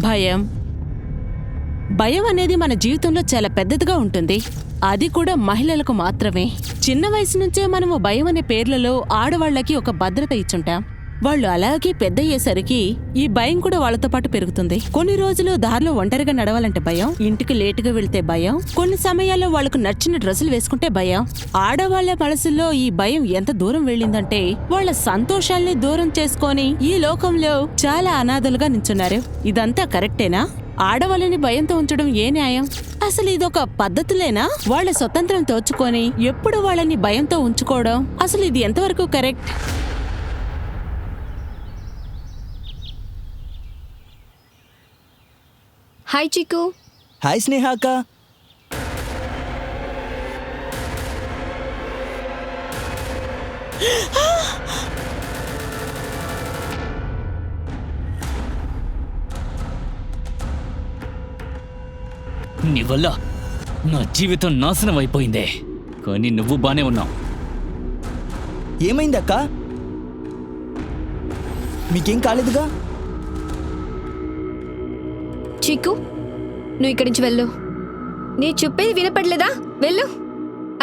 భయం భయం అనేది మన జీవితంలో చాలా పెద్దదిగా ఉంటుంది. అది కూడా మహిళలకు మాత్రమే. చిన్న వయసు నుంచే మనము భయం అనే పేర్లలో ఆడవాళ్లకి ఒక భద్రత ఇచ్చుంటాం. వాళ్ళు అలాగే పెద్దయ్యేసరికి ఈ భయం కూడా వాళ్లతో పాటు పెరుగుతుంది. కొన్ని రోజులు దారిలో ఒంటరిగా నడవాలంటే భయం, ఇంటికి లేటుగా వెళ్తే భయం, కొన్ని సమయాల్లో వాళ్లకు నచ్చిన డ్రెస్సులు వేసుకుంటే భయం. ఆడవాళ్ల మనసుల్లో ఈ భయం ఎంత దూరం వెళ్ళిందంటే వాళ్ల సంతోషాల్ని దూరం చేసుకొని ఈ లోకంలో చాలా అనాథలుగా నించున్నారు. ఇదంతా కరెక్టేనా? ఆడవాళ్ళని భయంతో ఉంచడం ఏ న్యాయం? అసలు ఇదొక పద్ధతులేనా? వాళ్ల స్వతంత్రం తోచుకొని ఎప్పుడు వాళ్ళని భయంతో ఉంచుకోవడం, అసలు ఇది ఎంతవరకు కరెక్ట్? హాయ్ చిక్కు. హాయ్ స్నేహ అక్క. నీ వల్ల నా జీవితం నాశనం అయిపోయిందే, కానీ నువ్వు బానే ఉన్నావు. ఏమైంది అక్క? మీకేం కాలేదుగా? చిక్కు, నువ్వు ఇక్కడి నుంచి వెళ్ళు. నీ చెప్పేది వినపడలేదా? వెళ్ళు.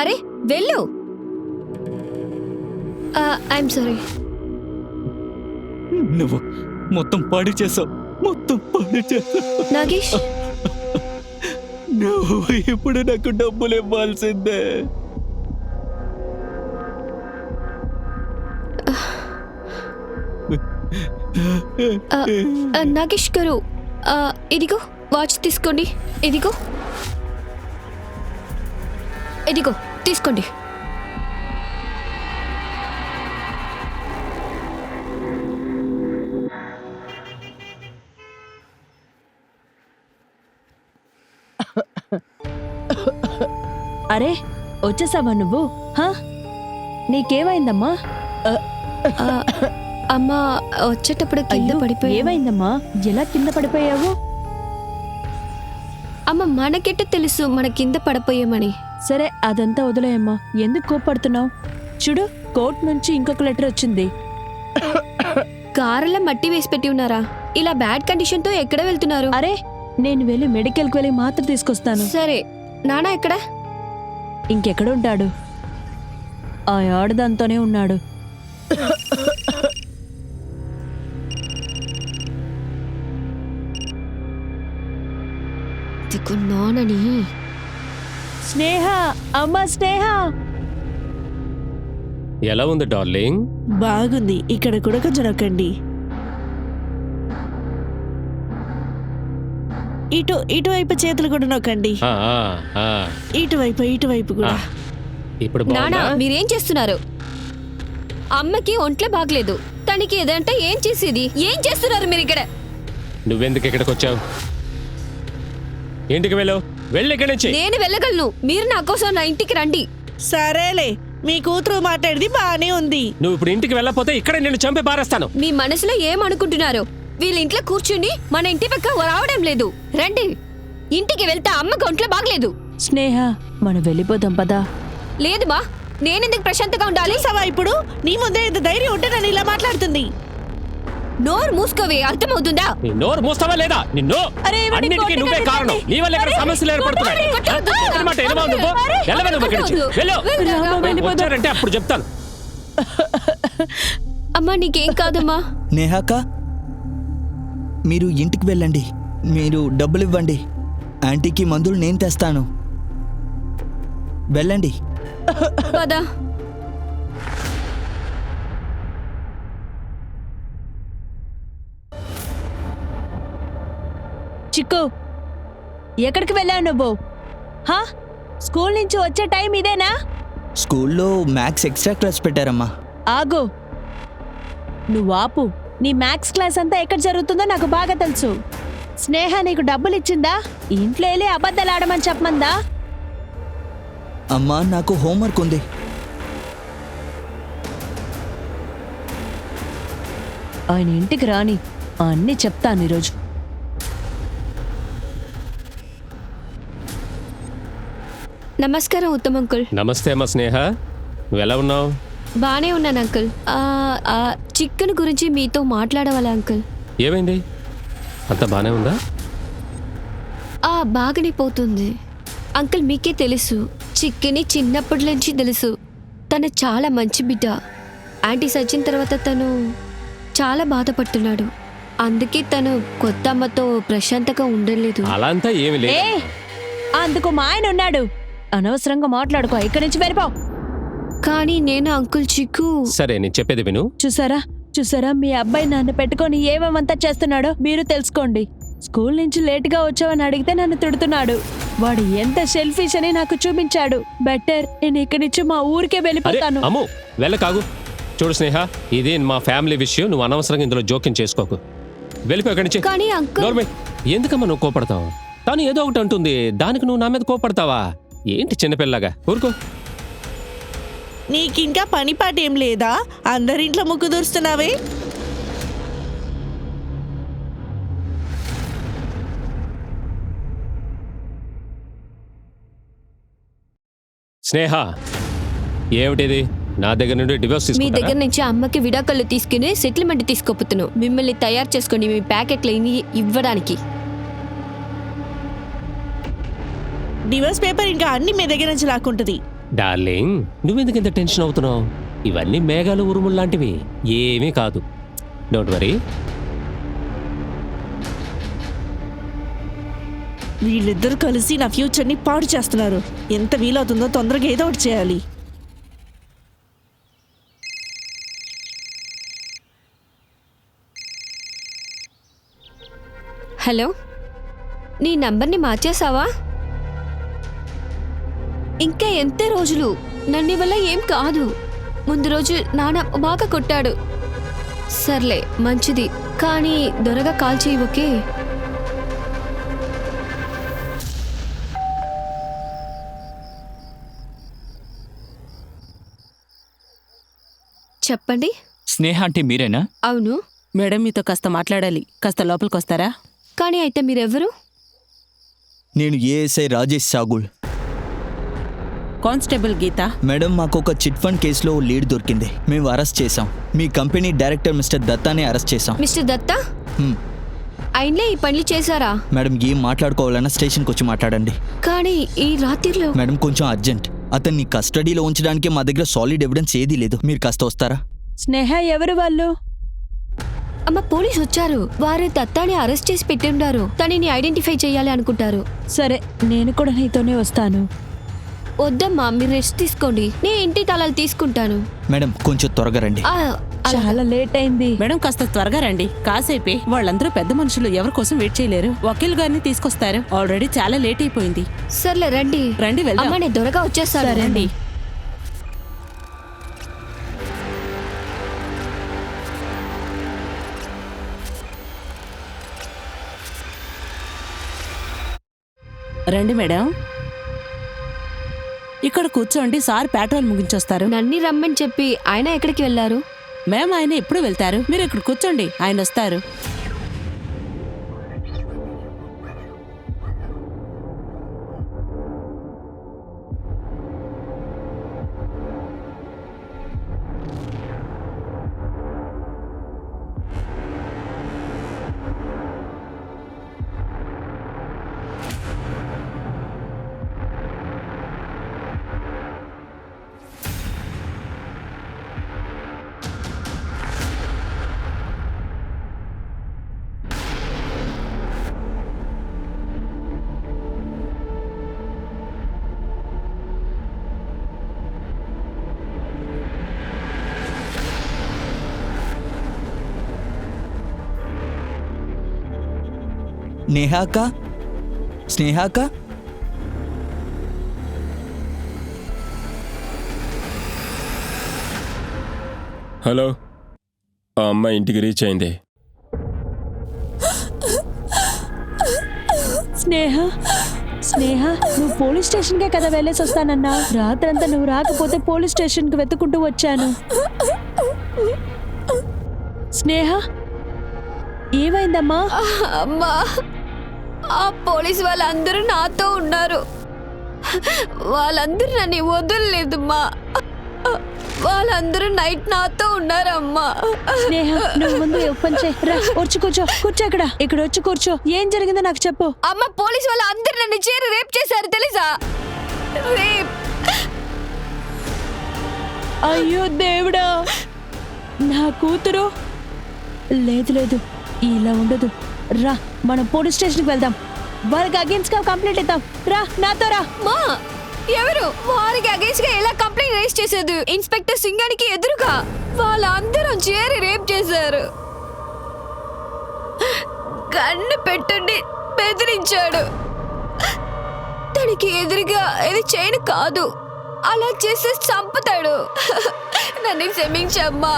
అరే వెళ్ళు. I'm sorry. నువ్వు మొత్తం పాడు చేసావు, మొత్తం పాడు చేసావు. నాగేష్, నువ్వు ఇప్పుడు నాకు డబ్బులు ఇవ్వాల్సిందే. నాగేష్ గారు, ఇదిగో వాచ్ తీసుకోండి. ఇదిగో ఇదిగో తీసుకోండి. అరే వచ్చేసావా నువ్వు? నీకేమైందమ్మా? అమ్మా వచ్చేటప్పుడు కింద పడిపోయి. ఏమైందమ్మా? ఎలా కింద పడిపోయావు? అమ్మ మనకెట్ట తెలుసు మన కింద పడిపోయామని? సరే అదంతా వదిలేయమ్మా, ఎందుకు కోప్పడుతున్నావు? చూడు, కోర్టు నుంచి ఇంకొక లెటర్ వచ్చింది. కారులో మట్టి వేసి పెట్టి ఉన్నారా? ఇలా బ్యాడ్ కండిషన్ తో ఎక్కడ వెళ్తున్నారు? అరే నేను వెళ్ళి మెడికల్కి వెళ్ళి మాత్ర తీసుకొస్తాను. సరే. నానా ఎక్కడ? ఇంకెక్కడ ఉంటాడు? ఆ ఆడదాంతోనే ఉన్నాడు. నానని. స్నేహ, అమ్మా స్నేహ. ఎలా ఉంది డార్లింగ్? బాగుంది. ఇక్కడ కూడా కొంచెం నొక్కండి. ఇటువైపు చేతులు కూడా నొక్కండి. ఇటువైపు కూడా. ఇప్పుడు నానా మీరేం చేస్తున్నారు? అమ్మకి ఒంట్లో బాగలేదు, తనకి ఏదంటే ఏం చేసేది? ఏం చేస్తున్నారు మీరు ఇక్కడ? నువ్వెందుకు ఇక్కడికి వచ్చావు? ఇంటికి వెళ్ళు, వెళ్ళి ఇక్కడి నుంచి. నేను వెళ్ళగలను, మీరు నా కోసం నా ఇంటికి రండి. సరేలే, మీ కూతురు మాట్లాడేది బానే ఉంది. నువ్వు ఇప్పుడు ఇంటికి వెళ్ళకపోతే ఇక్కడ నేను చంపి పారేస్తాను. మీ మనసులో ఏమనుకుంటున్నారు? వీళ్ళ ఇంట్లో కూర్చుని మన ఇంటి పక్క రావడం లేదు. రండి, ఇంటికి వెళ్తే అమ్మకి ఒంట్లో బాగలేదు. స్నేహ, మనం వెళ్ళిపోదాం పదా. లేదు బా, నేనెందుకు ప్రశాంతంగా ఉండాలి? సవా ఇప్పుడు నీ ముందే ఇంత ధైర్యం ఉంటే నన్ను ఇలా మాట్లాడుతుంది. నోరు మూసుకోవే, అర్థమవుతుందా? నీ నోరు మూస్తావా లేదా? నిన్ను అన్నిటికీ నువ్వే కారణం. నీ వల్ల ఇక్కడ సమస్యలు ఏర్పడుతున్నాయి. అన్నమాట ఏమో నువ్వు వెళ్ళవా? నువ్వు ఇక్కడి నుంచి వెళ్ళు. వచ్చారంటే అప్పుడు చెప్తాను. అమ్మా నీకేం కాదమ్మా. నేహాక, మీరు ఇంటికి వెళ్ళండి. మీరు డబ్బులు ఇవ్వండి. ఆంటీకి మందులు నేను తెస్తాను. వెళ్ళండి. పదా. చిక్కు, ఎక్కడికి వెళ్ళావు నువ్వు? స్కూల్ నుంచి వచ్చే టైం ఇదేనా? స్కూల్లో మ్యాథ్స్ ఎక్స్ట్రా క్లాస్ పెట్టారమ్మా. ఆగు, నువ్వు ఆపు. నీ మ్యాథ్స్ క్లాస్ అంతా ఎక్కడ జరుగుతుందో నాకు బాగా తెలుసు. స్నేహ నీకు డబ్బులు ఇచ్చిందా? ఇంట్లో వెళ్ళి అబద్ధాలు ఆడమని చెప్పమందా? అమ్మా, నాకు హోంవర్క్ ఉంది. ఆయన ఇంటికి రాని అన్నీ చెప్తాను ఈరోజు. నమస్కారం ఉత్తమ్ అంకుల్. నమస్తే అమ్మ స్నేహ, నువ్వు ఎలా ఉన్నావు? బానే ఉన్నాను అంకుల్. చికెన్ గురించి మీతో మాట్లాడవాలా అంకుల్? ఏమైంది? అంతా బానే ఉందా? బాగానే పోతుంది. అంకుల్ మీకే తెలుసు, చిక్కిని చిన్నప్పటి నుంచి తెలుసు. తను చాలా మంచి బిడ్డ. ఆంటీ సచ్చిన తర్వాత తను చాలా బాధపడుతున్నాడు. అందుకే తను కొత్త అమ్మతో ప్రశాంతంగా ఉండలేదు. అలా అంతా ఏమి లేదు. ఏ అందుకు మా ఆయన ఉన్నాడు. అనవసరంగా మాట్లాడుకో, ఇక్కడి నుంచి వెళ్ళిపో. కానీ నేను అంకుల్ చిక్కు. సరే నేను చెప్పేది విను. చూసారా చూసారా, మీ అబ్బాయి నన్ను పెట్టుకొని ఏమేమంతా చేస్తున్నాడో మీరు తెలుసుకోండి. స్కూల్ నుంచి లేటుగా వచ్చావని అడిగితే నన్ను తిడుతున్నాడు. వాడు ఎంత సెల్ఫిష్ అని నాకు చూపించాడు. బెటర్ నేను ఇక్కడి నుంచి మా ఊరికే అరే వెళ్ళిపోతాను. అమ్ము వెళ్ళకాగు. చూడు స్నేహ, ఇది మా ఫ్యామిలీ విషయం. నువ్వు అనవసరంగా ఇందులో జోక్యం చేసుకోకు. వెళ్ళిపో ఇక్కడి నుంచి. కానీ అంకుల్ నోర్మే, ఎందుకమ్మా నువ్వు కోపడతావు? తను ఏదో ఒకటి అంటుంది, దానికి నువ్వు నా మీద కోపడతావా? ఏంటి చిన్నపిల్లగా? ఊరుకో. నీకింకా పని పాట ఏం లేదా? అందరింట్లో ముక్కు దూరుస్తున్నావే. స్నేహ, ఏమిటిది? నా దగ్గర నుండి డివోర్స్ మీ తీసుకుంటారా? దగ్గర నుంచి అమ్మకి విడాకులు తీసుకుని సెటిల్మెంట్ తీసుకోపోతున్నాను. మిమ్మల్ని తయారు చేసుకోండి మీ ప్యాకెట్లు ఇవ్వడానికి. డివోర్స్ పేపర్ ఇంకా అన్ని మీ దగ్గర నుంచి లాక్కుంటది. డార్లింగ్, నువ్వెందుకు ఇంత టెన్షన్ అవుతున్నావు? ఇవన్నీ మేఘాలు ఉరుములు లాంటివి, ఏమీ కాదు. Don't worry. వీళ్ళిద్దరూ కలిసి నా ఫ్యూచర్ని పాడు చేస్తున్నారు. ఎంత వీలవుతుందో తొందరగా ఏదో ఒకటి చేయాలి. హలో, నీ నంబర్ని మార్చేసావా? ఇంకా ఎంత రోజులు? నన్ను వల్ల ఏం కాదు. ముందు రోజు నాన్న బాగా కొట్టాడు. సర్లే మంచిది, కానీ దొరగా కాల్ చేయి. ఓకే? చెప్పండి. స్నేహ అంటే మీరేనా? అవును. మేడం మీతో కాస్త మాట్లాడాలి. కాస్త లోపలికి వస్తారా? కానీ అయితే మీరెవరు? నేను ఏఎస్ఐ రాజేష్ సాగుల్. కానిస్టేబుల్ గీత. మేడం, మాకు ఒక చిట్ ఫండ్ కేసులో లీడ్ దొరికింది. మేము అరెస్ట్ చేశాం. మీ కంపెనీ డైరెక్టర్ మిస్టర్ దత్తానే అరెస్ట్ చేశాం. మిస్టర్ దత్తా హ్మ్. ఆయనలే ఈ పనులు చేశారా? మేడం, ఏం మాట్లాడుకోవాలన్నా స్టేషన్కి వచ్చి మాట్లాడండి. కానీ ఈ రాత్రిలో మేడం, కొంచెం అర్జెంట్. అతన్ని కస్టడీలో ఉంచడానికి మా దగ్గర సాలిడ్ ఎవిడెన్స్ ఏదీ లేదు. మీరు కాస్త వస్తారా? స్నేహ ఎవరు వాళ్ళు? అమ్మ, పోలీసు వచ్చారు. వారు దత్తాని అరెస్ట్ చేసి పెట్టిండారు. తనని ఐడెంటిఫై చేయాలి అనుకుంటారు. సరే, నేను కూడా నీతోనే వస్తాను. వద్దమ్మా, మీరు రెస్ట్ తీసుకోండి. నేను ఇంటి తాళాలు తీసుకుంటాను. మేడం, కొంచెం త్వరగా రండి. చాలా లేట్ అయింది. మేడం కాస్త త్వరగా రండి. కాసేపే. వాళ్ళందరూ పెద్ద మనుషులు, ఎవరి కోసం వెయిట్ చేయలేరు. వకీల్ గారిని తీసుకొస్తారు. ఆల్రెడీ చాలా లేట్ అయిపోయింది. సర్లే రండి. రండి వెళ్దాం. అమ్మ, నేను త్వరగా వచ్చేస్తాను. సరే రండి. రండి మేడం, ఇక్కడ కూర్చోండి. సార్ పెట్రోల్ ముగించొస్తారు. నన్ని రమ్మని చెప్పి ఆయన ఎక్కడికి వెళ్ళారు? మేం ఆయన ఎప్పుడు వెళ్తారు? మీరు ఇక్కడ కూర్చోండి, ఆయన వస్తారు. నేహాక, స్నేహాక, హలో, ఆ అమ్మాయి ఇంటికి రీచ్ అయింది. స్నేహ స్నేహ, నువ్వు పోలీస్ స్టేషన్కే కదా వెళ్ళేసి వస్తానన్నా. రాత్రంతా నువ్వు రాకపోతే పోలీస్ స్టేషన్కి వెతుకుంటూ వచ్చాను. స్నేహ, ఏమైందమ్మా? అమ్మా, ఆ పోలీస్ వాళ్ళందరూ నాతో ఉన్నారు. వాళ్ళందరూ నన్ను వదలలేదమ్మా. వాళ్ళందరూ నైట్ నాతో ఉన్నారమ్మా. స్నేహ నువ్వు ముందు ఓపెన్ చేయి. రా వచ్చి కూర్చో. కూర్చో ఇక్కడ వచ్చి కూర్చో. ఏం జరిగిందో నాకు చెప్పు. అమ్మ, పోలీస్ వాళ్ళు అందరు నన్ను చేరి రేప్ చేశారు తెలుసా? రేప్. అయ్యో దేవుడా, నా కూతురు. లేదు ఇలా ఉండదు. రా మనం పోలీస్ స్టేషన్కి వెళ్దాం. వాళ్ళకి అగేన్స్ట్ గా కంప్లైంట్ ఇద్దాం. రా నాతో రా. మా ఎవరు వారికి అగేన్స్ట్ గా ఎలా కంప్లైంట్ రేస్ చేసేది? ఇన్స్పెక్టర్ సింగానికి ఎదురుగా వాళ్ళందరూ చేరి రేప్ చేశారు. కన్ను పెట్టండి బెదిరించాడు. తనకి ఎదురుగా ఇది చేయను కాదు, అలా చేసి చంపుతాడు. నన్ను క్షమించమ్మా.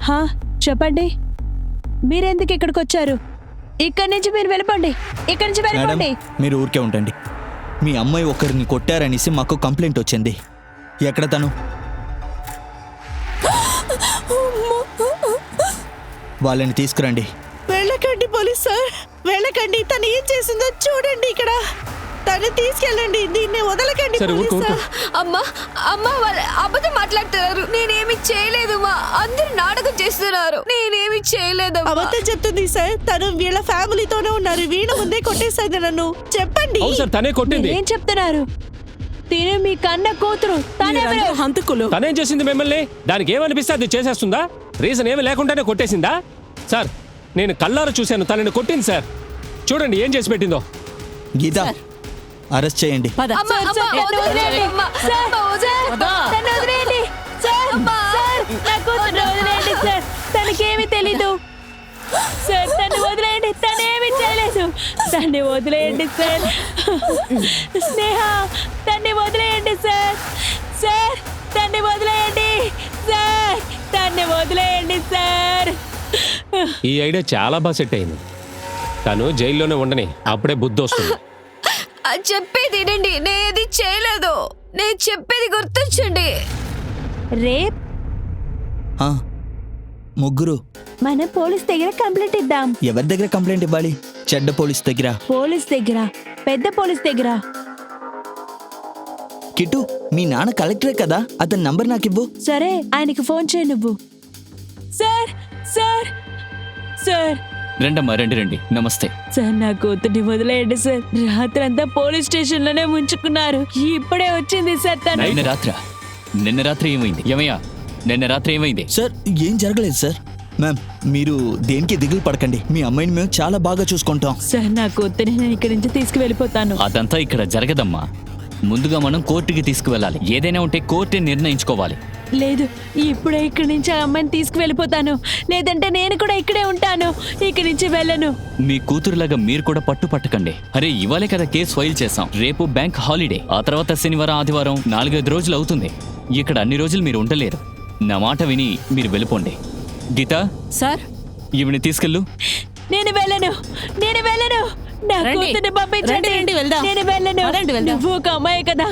హా చెప్పండి, మీరెందుకు ఇక్కడికి వచ్చారు? ఇక్కడి నుంచి మీరు వెళ్ళిపోండి. ఇక్కడి నుంచి మేడం వెళ్ళిపోండి. మీరు ఊరికే ఉండండి. మీ అమ్మాయి ఒకరిని కొట్టారనేసి మాకు కంప్లైంట్ వచ్చింది. ఎక్కడ తను? వాళ్ళని తీసుకురండి. వెళ్ళకండి పోలీస్ సార్, వెళ్ళకండి. తను ఏం చేసిందో చూడండి. ఇక్కడ తను తీసుకెళ్ళండి. దీన్ని వదలకండి సరే, పోలీస్ ఊరుకో, ఊరుకో. సార్. అమ్మా వాళ్ళు అబద్ధం మాట్లాడుతున్నారు. నేనేమి చేయలేదు మా. అందరు నాటకం చేస్తున్నారు. నేనేమి చేయలేదు. అబద్ధం చెప్తుంది సార్. తను వీళ్ళ ఫ్యామిలీతోనే ఉన్నారు. వీళ్ళ ముందే కొట్టేసింది నన్ను. చెప్పండి. అవును సార్, తనే కొట్టింది. ఏం చెప్తున్నారు? తిను మీ కన్న కూతురు. మీరందరూ హంతకులు. తనేం చేసింది మిమ్మల్ని? దానికి ఏమనిపిస్తే అది చేసేస్తుందా? రీజన్ ఏమి లేకుండానే కొట్టేసిందా? సార్, నేను కళ్ళారా చూశాను, తనని కొట్టింది సార్. చూడండి ఏం చేసి పెట్టిందో. గీత అరెస్ట్ చేయండి. పద. అమ్మా, అమ్మా, వదిలేయండి. అమ్మా, అమ్మా, వదిలేయండి. తను వదిలేయండి సార్. సార్ నా కూతురు వదిలేయండి సార్. తనకేమీ తెలీదు సార్. తను వదిలేయండి. తనేమీ చేయలేదు. తన్ని వదిలేయండి సార్. స్నేహ తన్ని వదిలేయండి సార్. సార్ తన్ని వదిలేయండి సార్. తన్ని వదిలేయండి సార్. ఈ ఐడియా చాలా బాగా సెట్ అయింది. తను జైల్లోనే ఉండని, అప్పుడే బుద్ధి వస్తుంది. అది చెప్పేది వినండి. నేనేది చేయలేదు. నేను చెప్పేది గుర్తుంచండి. రేప్ ఆ, ముగ్గురు. మనం పోలీస్ దగ్గర కంప్లైంట్ ఇద్దాం. ఎవరి దగ్గర కంప్లైంట్ ఇవ్వాలి? చెడ్డ పోలీస్ దగ్గర? పోలీస్ దగ్గర, పెద్ద పోలీస్ దగ్గర. కిట్టు, మీ నాన్న కలెక్టరే కదా, అతని నంబర్ నాకు ఇవ్వు. సరే ఆయనకి ఫోన్ చేయి నువ్వు. సార్ సార్ సార్ రండమ్మా, రండి. నమస్తే. సార్ నా కూతుర్ని వదిలేయండి సార్. రాత్రంతా పోలీస్ స్టేషన్ లోనే ఉంచుకున్నారు. ఇప్పుడే వచ్చింది సార్ తను. నిన్న రాత్రి ఏమైంది? ఏమయ్యా, నిన్న రాత్రి ఏమైంది? సార్ ఏం జరగలేదు సార్. మ్యామ్ మీరు దేనికి దిగులు పడకండి. మీ అమ్మాయిని మేము చాలా బాగా చూసుకుంటాం. సార్ నా కూతుర్ని నేను ఇక్కడి నుంచి తీసుకువెళ్ళిపోతాను. అదంతా ఇక్కడ జరగదమ్మా. ముందుగా మనం కోర్టుకి తీసుకువెళ్ళాలి. ఏదైనా ఉంటే కోర్టే నిర్ణయించుకోవాలి. లేదు, ఇప్పుడే ఇక్కడి నుంచి ఆ అమ్మాయిని తీసుకువెళ్ళిపోతాను. లేదంటే నేను కూడా ఇక్కడే ఉంటాను. ఇక్కడి నుంచి వెళ్ళను. మీ కూతురులాగా మీరు కూడా పట్టుపట్టకండి. అరే ఇవాళే కదా కేసు ఫైల్ చేసాం. రేపు బ్యాంక్ హాలిడే. ఆ తర్వాత శనివారం, ఆదివారం 4-5 రోజులు అవుతుంది. ఇక్కడ అన్ని రోజులు మీరు ఉండలేరు. నా మాట విని మీరు వెళ్ళిపోండి. గీత సార్ ఈవిని తీసుకెళ్ళు. నేను వెళ్ళను. నా రండి. కూతుర్ని పంపించండి. రండి, వెళ్దాం. నేను వెళ్ళను. పదండి, వెళ్దాం. నువ్వు ఒక అమ్మాయి కదా.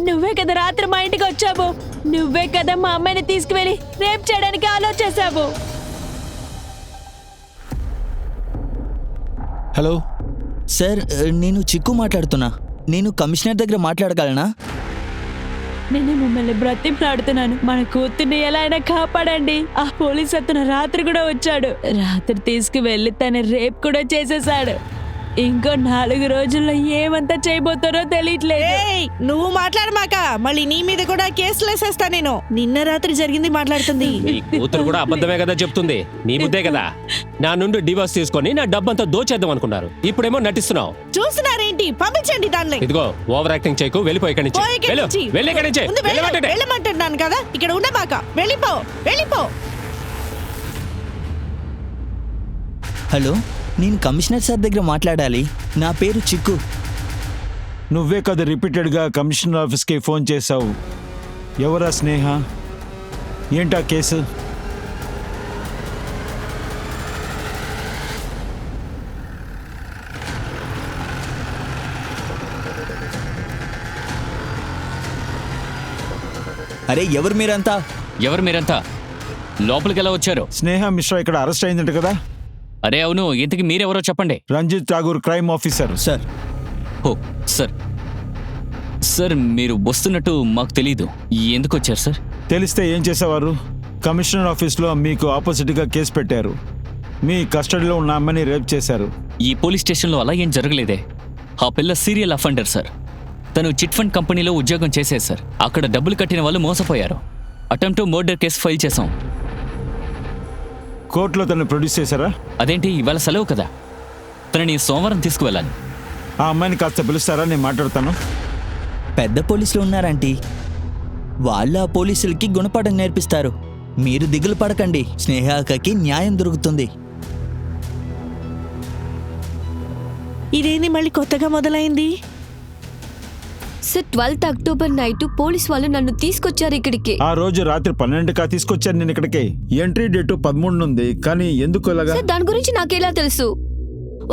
నువ్వే కదా రాత్రి మా ఇంటికి వచ్చావు. నువ్వే కదా మా అమ్మాయిని తీసుకువెళ్ళి రేప్ చేయడానికి ఆలోచించావు. హలో సార్, నేను చిక్కు మాట్లాడుతున్నా. నేను కమిషనర్ దగ్గర మాట్లాడగలనా? నేను మిమ్మల్ని బ్రతిమలాడుతున్నాను. మన కూతుర్ని ఎలా అయినా కాపాడండి. ఆ పోలీస్ అతను రాత్రి కూడా వచ్చాడు. రాత్రి తీసుకువెళ్ళి తన రేప్ కూడా చేసేసాడు. ఇంకో 4 రోజుల్లో ఏమంతా చేయబోతారో తెలియట్లేదు. ఏయ్, నువ్వు మాట్లాడమాక. మళ్ళీ నీ మీద కూడా కేసులు వేసేస్తా నేను. నిన్న రాత్రి జరిగింది మాట్లాడుతుంది. నీ కూతురు కూడా అబద్ధమే కదా చెప్తుంది. నీ బుద్ధే కదా. నా నుండి డివోర్స్ తీసుకొని నా డబ్బంతా దోచేద్దాం అనుకున్నారు. ఇప్పుడేమో నటిస్తున్నావు. చూస్తున్నారేంటి? పంపించండి దాన్ని. ఇదిగో ఓవర్ యాక్టింగ్ చేయకు. వెళ్ళిపో ఇక్కడి నుంచి. పో ఇక్కడి వెళ్ళు, నుంచి. వెళ్ళి ఇక్కడి నుంచి. ముందు వెళ్ళు. వెళ్ళమంటుంటే. వెళ్ళమంటున్నాను కదా. ఇక్కడ ఉండమాక. వెళ్ళిపో. హలో, నేను కమిషనర్ సార్ దగ్గర మాట్లాడాలి. నా పేరు చిక్కు. నువ్వే కదా రిపీటెడ్గా కమిషనర్ ఆఫీస్కి ఫోన్ చేశావు. ఎవరా స్నేహ? ఏంటా కేసు? అరే ఎవరు మీరంతా? ఎవరు మీరంతా? లోపలికి ఎలా వచ్చారు? స్నేహ మిశ్రా ఇక్కడ అరెస్ట్ అయిందంట కదా? అరే అవును, ఇంతకి మీరెవరో చెప్పండి. Ranjith Tagore, crime officer. Sir oh sir, sir మీరు వస్తున్నట్టు మాకు తెలీదు. ఎందుకు వచ్చారు సార్? తెలిస్తే ఏం చేసేవారు? కమిషనర్ ఆఫీస్లో మీకు ఆపోజిట్గా కేసు పెట్టారు. మీ కస్టడీలో ఉన్న అమ్మని రేప్ చేశారు. ఈ పోలీస్ స్టేషన్లో అలా ఏం జరగలేదే. ఆ పిల్ల సీరియల్ అఫెండర్ సార్. తను చిట్ ఫండ్ కంపెనీలో ఉద్యోగం చేసేది సార్. అక్కడ డబ్బులు కట్టిన వాళ్ళు మోసపోయారు. అటెంప్ట్ మర్డర్ కేసు ఫైల్ చేశాం. కోర్టులో తను ప్రొడ్యూస్ చేశారా? అదేంటి, ఇవాళ సెలవు కదా. తనని సోమవారం తీసుకువెళ్ళాలి. ఆ అమ్మాయిని కాస్త పిలుస్తారా? నేను మాట్లాడతాను. పెద్ద పోలీసులు ఉన్నారంటీ. వాళ్ళ ఆ పోలీసులకి గుణపాఠం నేర్పిస్తారు. మీరు దిగులు పడకండి, స్నేహాకకి న్యాయం దొరుకుతుంది. ఇదేంది మళ్ళీ కొత్తగా మొదలైంది? Sir 12th October night police వాళ్ళు నన్ను తీసుకొచ్చారు ఇక్కడికి. ఆ రోజు రాత్రి 12కా తీసుకొచ్చాను నేను ఇక్కడికి. ఎంట్రీ డేట్ 13 ఉంది, కానీ ఎందుకు ఇలాగా? సార్ దాని గురించి నాకెలా తెలుసు?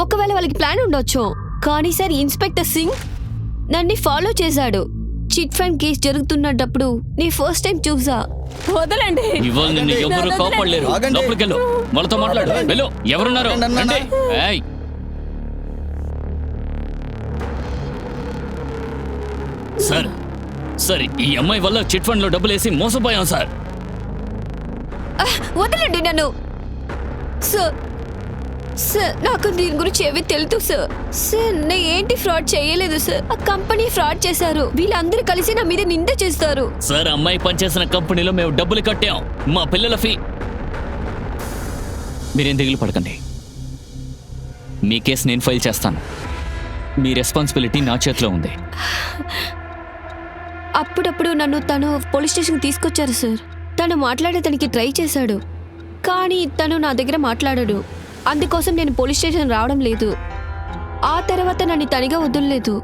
ఒకవేళ వాళ్ళకి ప్లాన్ ఉండొచ్చు. కానీ సార్ ఇన్స్పెక్టర్ సింగ్ నన్ను ఫాలో చేశాడు. చిట్ ఫండ్ కేసు జరుగుతున్నప్పుడు నీ ఫస్ట్ టైం చూసా. వదలండి. ఇవాళ నిన్ను ఎవరు కాపాడలేరు. ఆగండి. లోపలికి వెళ్ళు, వాళ్ళతో మాట్లాడు. వెళ్ళు. ఎవరున్నారు? రండి. ఏయ్. సార్ సార్, ఈ అమ్మాయి వల్ల చిట్ ఫండ్ లో డబ్బులు వేసి మోసపోయాం సార్. వదలండి నన్ను. సార్ సార్ నాకు దీని గురించి ఏమీ తెలుసు సార్. సార్ నేను ఏంటి ఫ్రాడ్ చేయలేదు సార్. ఆ కంపెనీ ఫ్రాడ్ చేశారు. వీళ్ళందరూ కలిసి నా మీద నింద చేస్తారు. సార్, అమ్మాయి పనిచేసిన కంపెనీలో మేము డబ్బులు కట్టాం, మా పిల్లల ఫీ. మీరేం దిగులు పడకండి. మీ కేసు నేను ఫైల్ చేస్తాను. మీ రెస్పాన్సిబిలిటీ నా చేతిలో ఉంది. అప్పుడప్పుడు నన్ను తను పోలీస్ స్టేషన్కి తీసుకొచ్చారు సార్. తను మాట్లాడేదానికి ట్రై చేశాడు, కానీ తను నా దగ్గర మాట్లాడాడు. అందుకోసం నేను పోలీస్ స్టేషన్ రావడం లేదు. ఆ తర్వాత నన్ను తనిగా వదలలేదు.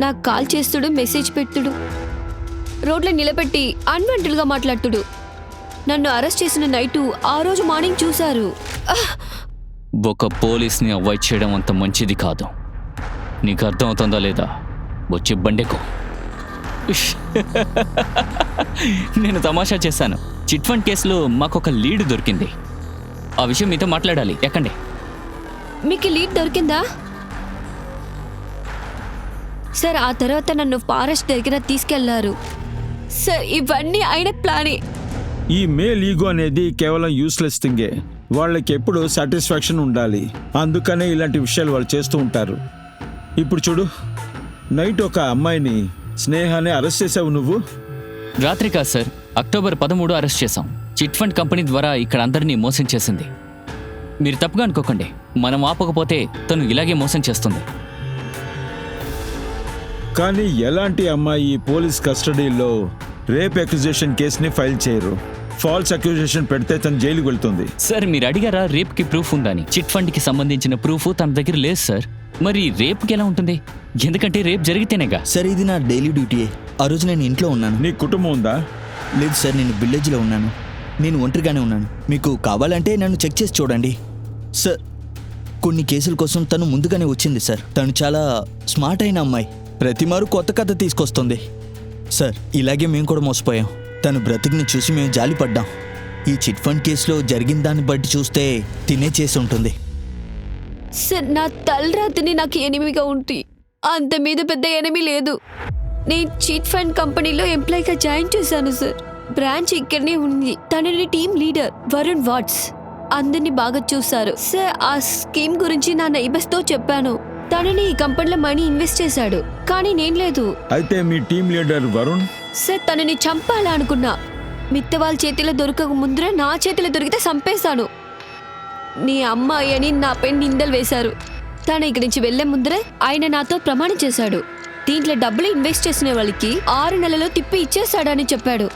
నాకు కాల్ చేస్తుడు, మెసేజ్ పెట్టుడు, రోడ్లో నిలబెట్టి అన్వాంటెడ్గా మాట్లాడుతుడు. నన్ను అరెస్ట్ చేసిన నైటు ఆ రోజు మార్నింగ్ చూశారు. ఒక పోలీస్ని అవాయిడ్ చేయడం అంత మంచిది కాదు. నీకు అర్థం అవుతుందా లేదా? వచ్చి బండెకు. నేను తమాషా చేశాను. చిట్ ఫండ్ కేసులో మాకొక లీడ్ దొరికింది. ఆ విషయం మీతో మాట్లాడాలి. ఎక్కండి. మీకు లీడ్ దొరికిందా సార్? ఆ తర్వాత నన్ను ఫారెస్ట్ దగ్గర తీసుకెళ్లారు సార్. ఇవన్నీ ఆయన ప్లానే. ఈ మేల్ ఈగో అనేది కేవలం యూస్లెస్ థింగే. వాళ్ళకి ఎప్పుడు సాటిస్ఫాక్షన్ ఉండాలి. అందుకనే ఇలాంటి విషయాలు వాళ్ళు చేస్తూ ఉంటారు. ఇప్పుడు చూడు, నైట్ ఒక అమ్మాయిని, స్నేహాన్ని అరెస్ట్ చేసావు నువ్వు. రాత్రి కాదు సార్, అక్టోబర్ 13 అరెస్ట్ చేశాం. చిట్ ఫండ్ కంపెనీ ద్వారా ఇక్కడ అందరినీ మోసం చేసింది. మీరు తప్పుగా అనుకోకండి. మనం ఆపకపోతే తను ఇలాగే మోసం చేస్తుంది. కానీ ఎలాంటి అమ్మాయి పోలీస్ కస్టడీలో రేప్ అక్యూజేషన్ కేసుని ఫైల్ చేయరు. ఫాల్స్ అక్యూజేషన్ పెడితే తను జైలుకి వెళ్తుంది. సార్, మీరు అడిగారా రేప్కి ప్రూఫ్ ఉందని? చిట్ ఫండ్కి సంబంధించిన ప్రూఫ్ తన దగ్గర లేదు సార్. మరి రేప్కి ఎలా ఉంటుంది? ఎందుకంటే రేప్ జరిగితేనేగా. సార్ ఇది నా డైలీ డ్యూటీయే. ఆ రోజు నేను ఇంట్లో ఉన్నాను. నీ కుటుంబం ఉందా? లేదు సార్, నేను విలేజ్లో ఉన్నాను. నేను ఒంటరిగానే ఉన్నాను. మీకు కావాలంటే నన్ను చెక్ చేసి చూడండి. సార్, కొన్ని కేసుల కోసం తను ముందుగానే వచ్చింది సార్. తను చాలా స్మార్ట్ అయిన అమ్మాయి. ప్రతిమారు కొత్త కథ తీసుకొస్తుంది. సార్, ఇలాగే మేము కూడా మోసపోయాం. తను బ్రతుకుని చూసి మేము జాలిపడ్డాం. ఈ చిట్ ఫండ్ కేసులో జరిగిన దాన్ని బట్టి చూస్తే తినే చేసి ఉంటుంది. సార్ నా తలరాతిని నాకు ఎనిమిగా ఉంటి. అంత మీద పెద్ద ఎనిమి లేదు. నేను చిట్ ఫండ్ కంపెనీలో ఎంప్లాయీగా జాయిన్ చేశాను సార్. బ్రాంచ్ ఇక్కడనే ఉంది. తనని టీమ్ లీడర్ వరుణ్ వాట్స్ అందరినీ బాగా చూశారు సార్. ఆ స్కీమ్ గురించి నా నైబర్స్తో చెప్పాను. తనని ఈ కంపెనీలో మనీ ఇన్వెస్ట్ చేశాడు, కానీ నేను లేదు. అయితే మీ టీమ్ లీడర్ వరుణ్? సార్ తనని చంపాలనుకున్నా. మిత్త వాళ్ళ చేతిలో దొరకక ముందరే నా చేతిలో దొరికితే చంపేశాను. నీ అమ్మాయి అని నాపై నిందలు వేశారు. తను ఇక్కడి నుంచి వెళ్లే ముందరే ఆయన నాతో ప్రమాణం చేశాడు. దీంట్లో డబ్బులు ఇన్వెస్ట్ చేసిన వాళ్ళకి 6 నెలల్లో తిప్పి ఇచ్చేస్తాడని చెప్పాడు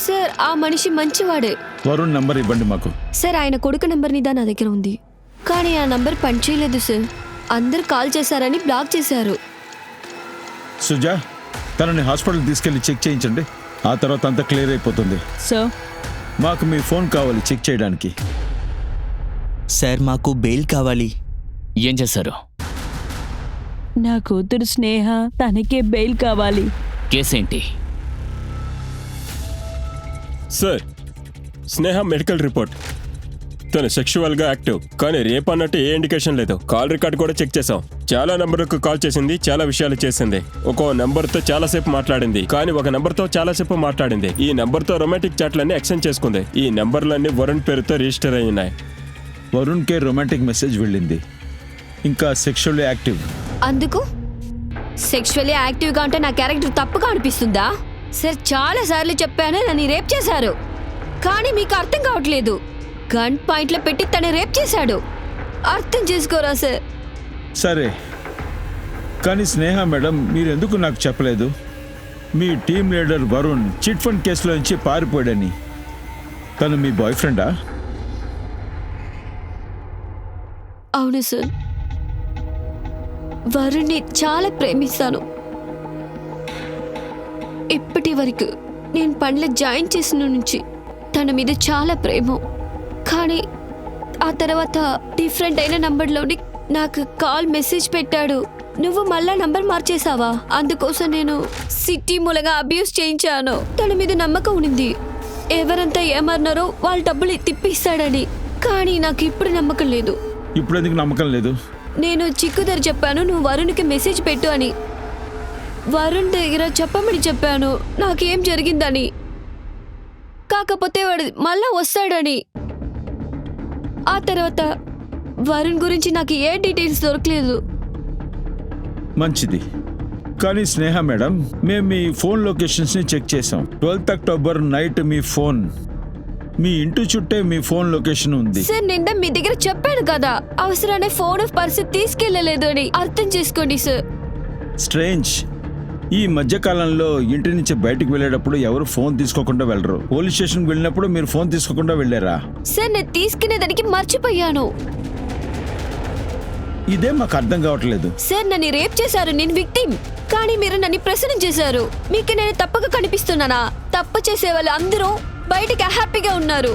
సార్. ఆ మనిషి మంచివాడే. వరుణ్ నంబర్ ఇవ్వండి మాకు. సార్ ఆయన కొడుకు నంబర్ నిదా నా దగ్గర ఉంది, కానీ ఆ నంబర్ పనిచేయలేదు సార్. అందరు కాల్ చేశారని బ్లాక్ చేశారు. సుజా, తనని హాస్పిటల్ తీసుకెళ్లి చెక్ చేయించండి. ఆ తర్వాత అంతా క్లియర్ అయిపోతుంది. సో మాకు మీ ఫోన్ కావాలి చెక్ చేయడానికి. సార్, మాకు బెయిల్ కావాలి. ఏం చేశారు? నా కూతురు స్నేహ, తనకే బెయిల్ కావాలి. కేసేంటి? సార్, స్నేహ మెడికల్ రిపోర్ట్. తను సెక్షువల్గా యాక్టివ్, కానీ రేప్ అన్నట్టు ఏ ఇండికేషన్ లేదు. కాల్ రికార్డ్ కూడా చెక్ చేసాం. చాలా నంబర్లకు కాల్ చేసింది, చాలా విషయాలు చేసింది. ఒక నెంబర్తో చాలాసేపు మాట్లాడింది, కానీ ఒక నెంబర్తో చాలాసేపు మాట్లాడింది. ఈ నెంబర్తో రొమాంటిక్ చాట్లన్నీ ఎక్స్చేంజ్ చేసుకుంది. ఈ నెంబర్లన్నీ వరుణ్ పేరుతో రిజిస్టర్ అయి ఉన్నాయి. వరుణ్కే రొమాంటిక్ మెసేజ్ వెళ్ళింది. ఇంకా సెక్షువల్లీ యాక్టివ్. అందుకు సెక్షువల్లీ యాక్టివ్గా ఉంటే నా క్యారెక్టర్ తప్పుగా అనిపిస్తుందా? సార్, చాలా సార్లు చెప్పాను నన్ను రేప్ చేశారు, కానీ మీకు అర్థం కావట్లేదు. గన్ పాయింట్లో పెట్టి తను రేప్ చేశాడు. అర్థం చేసుకోరా సార్? సరే, కానీ స్నేహ మేడం, మీరెందుకు నాకు చెప్పలేదు? మీ team leader Varun chit fund కేసులో నుంచి పారిపోయాడని. తను మీ బాయ్ ఫ్రెండా? అవును సార్, వరుణ్ణి చాలా ప్రేమిస్తాను. ఇప్పటి వరకు నేను పనిలో జాయిన్ చేసిన నుంచి తన మీద చాలా ప్రేమ. కానీ ఆ తర్వాత డిఫరెంట్ అయిన నంబర్లోని నాకు కాల్ మెసేజ్ పెట్టాడు. నువ్వు మళ్ళా నంబర్ మార్చేసావా? అందుకోసం నేను సిటీ మూలంగా అబ్యూస్ చేయించాను. తన మీద నమ్మకం ఉండింది, ఎవరంతా ఏమన్నారో వాళ్ళ డబ్బులు తిప్పిస్తాడని. కానీ నాకు ఇప్పుడు నమ్మకం లేదు. ఇప్పుడు ఎందుకు నమ్మకం లేదు? నేను చిక్కుదర్ చెప్పాను నువ్వు వరుణ్కి మెసేజ్ పెట్టు అని. వరుణ్ దగ్గర చెప్పమని చెప్పాను నాకేం జరిగిందని. కాకపోతే వాడు మళ్ళా వస్తాడని. ఆ తర్వాత వరుణ్ గురించి నాకు ఏ డీటెయిల్స్ దొరకలేదు. మంచిది. కానీ స్నేహ మేడం, మేము మీ ఫోన్ లొకేషన్స్ని చెక్ చేసాం. 12th అక్టోబర్ నైట్ మీ ఫోన్, మీ ఇంటి చుట్టే మీ ఫోన్ లొకేషన్ ఉంది. సార్, నిన్న మీ దగ్గర చెప్పాను కదా అవసరాన్ని ఫోన్ పర్సు తీసుకెళ్లలేదు అని. అర్థం చేసుకోండి సార్. స్ట్రేంజ్. ఈ మధ్యకాలంలో ఇంటి నుంచి బయటకు వెళ్ళేటప్పుడు ఎవరు ఫోన్ తీసుకోకుండా వెళ్ళరు. పోలీస్ స్టేషన్కి వెళ్ళినప్పుడు మీరు ఫోన్ తీసుకోకుండా వెళ్ళారా? సార్, నేను తీసుకునేదానికి మర్చిపోయాను. ఇదే మాకు అర్థం కావట్లేదు. సార్, నన్ను రేప్ చేశారు, నేను విక్టిమ్. కానీ మీరు నన్ను ప్రశ్న చేశారు. మీకు నేను తప్పక కనిపిస్తున్నానా? తప్పు చేసే వాళ్ళు అందరూ బయటికి హ్యాపీగా ఉన్నారు.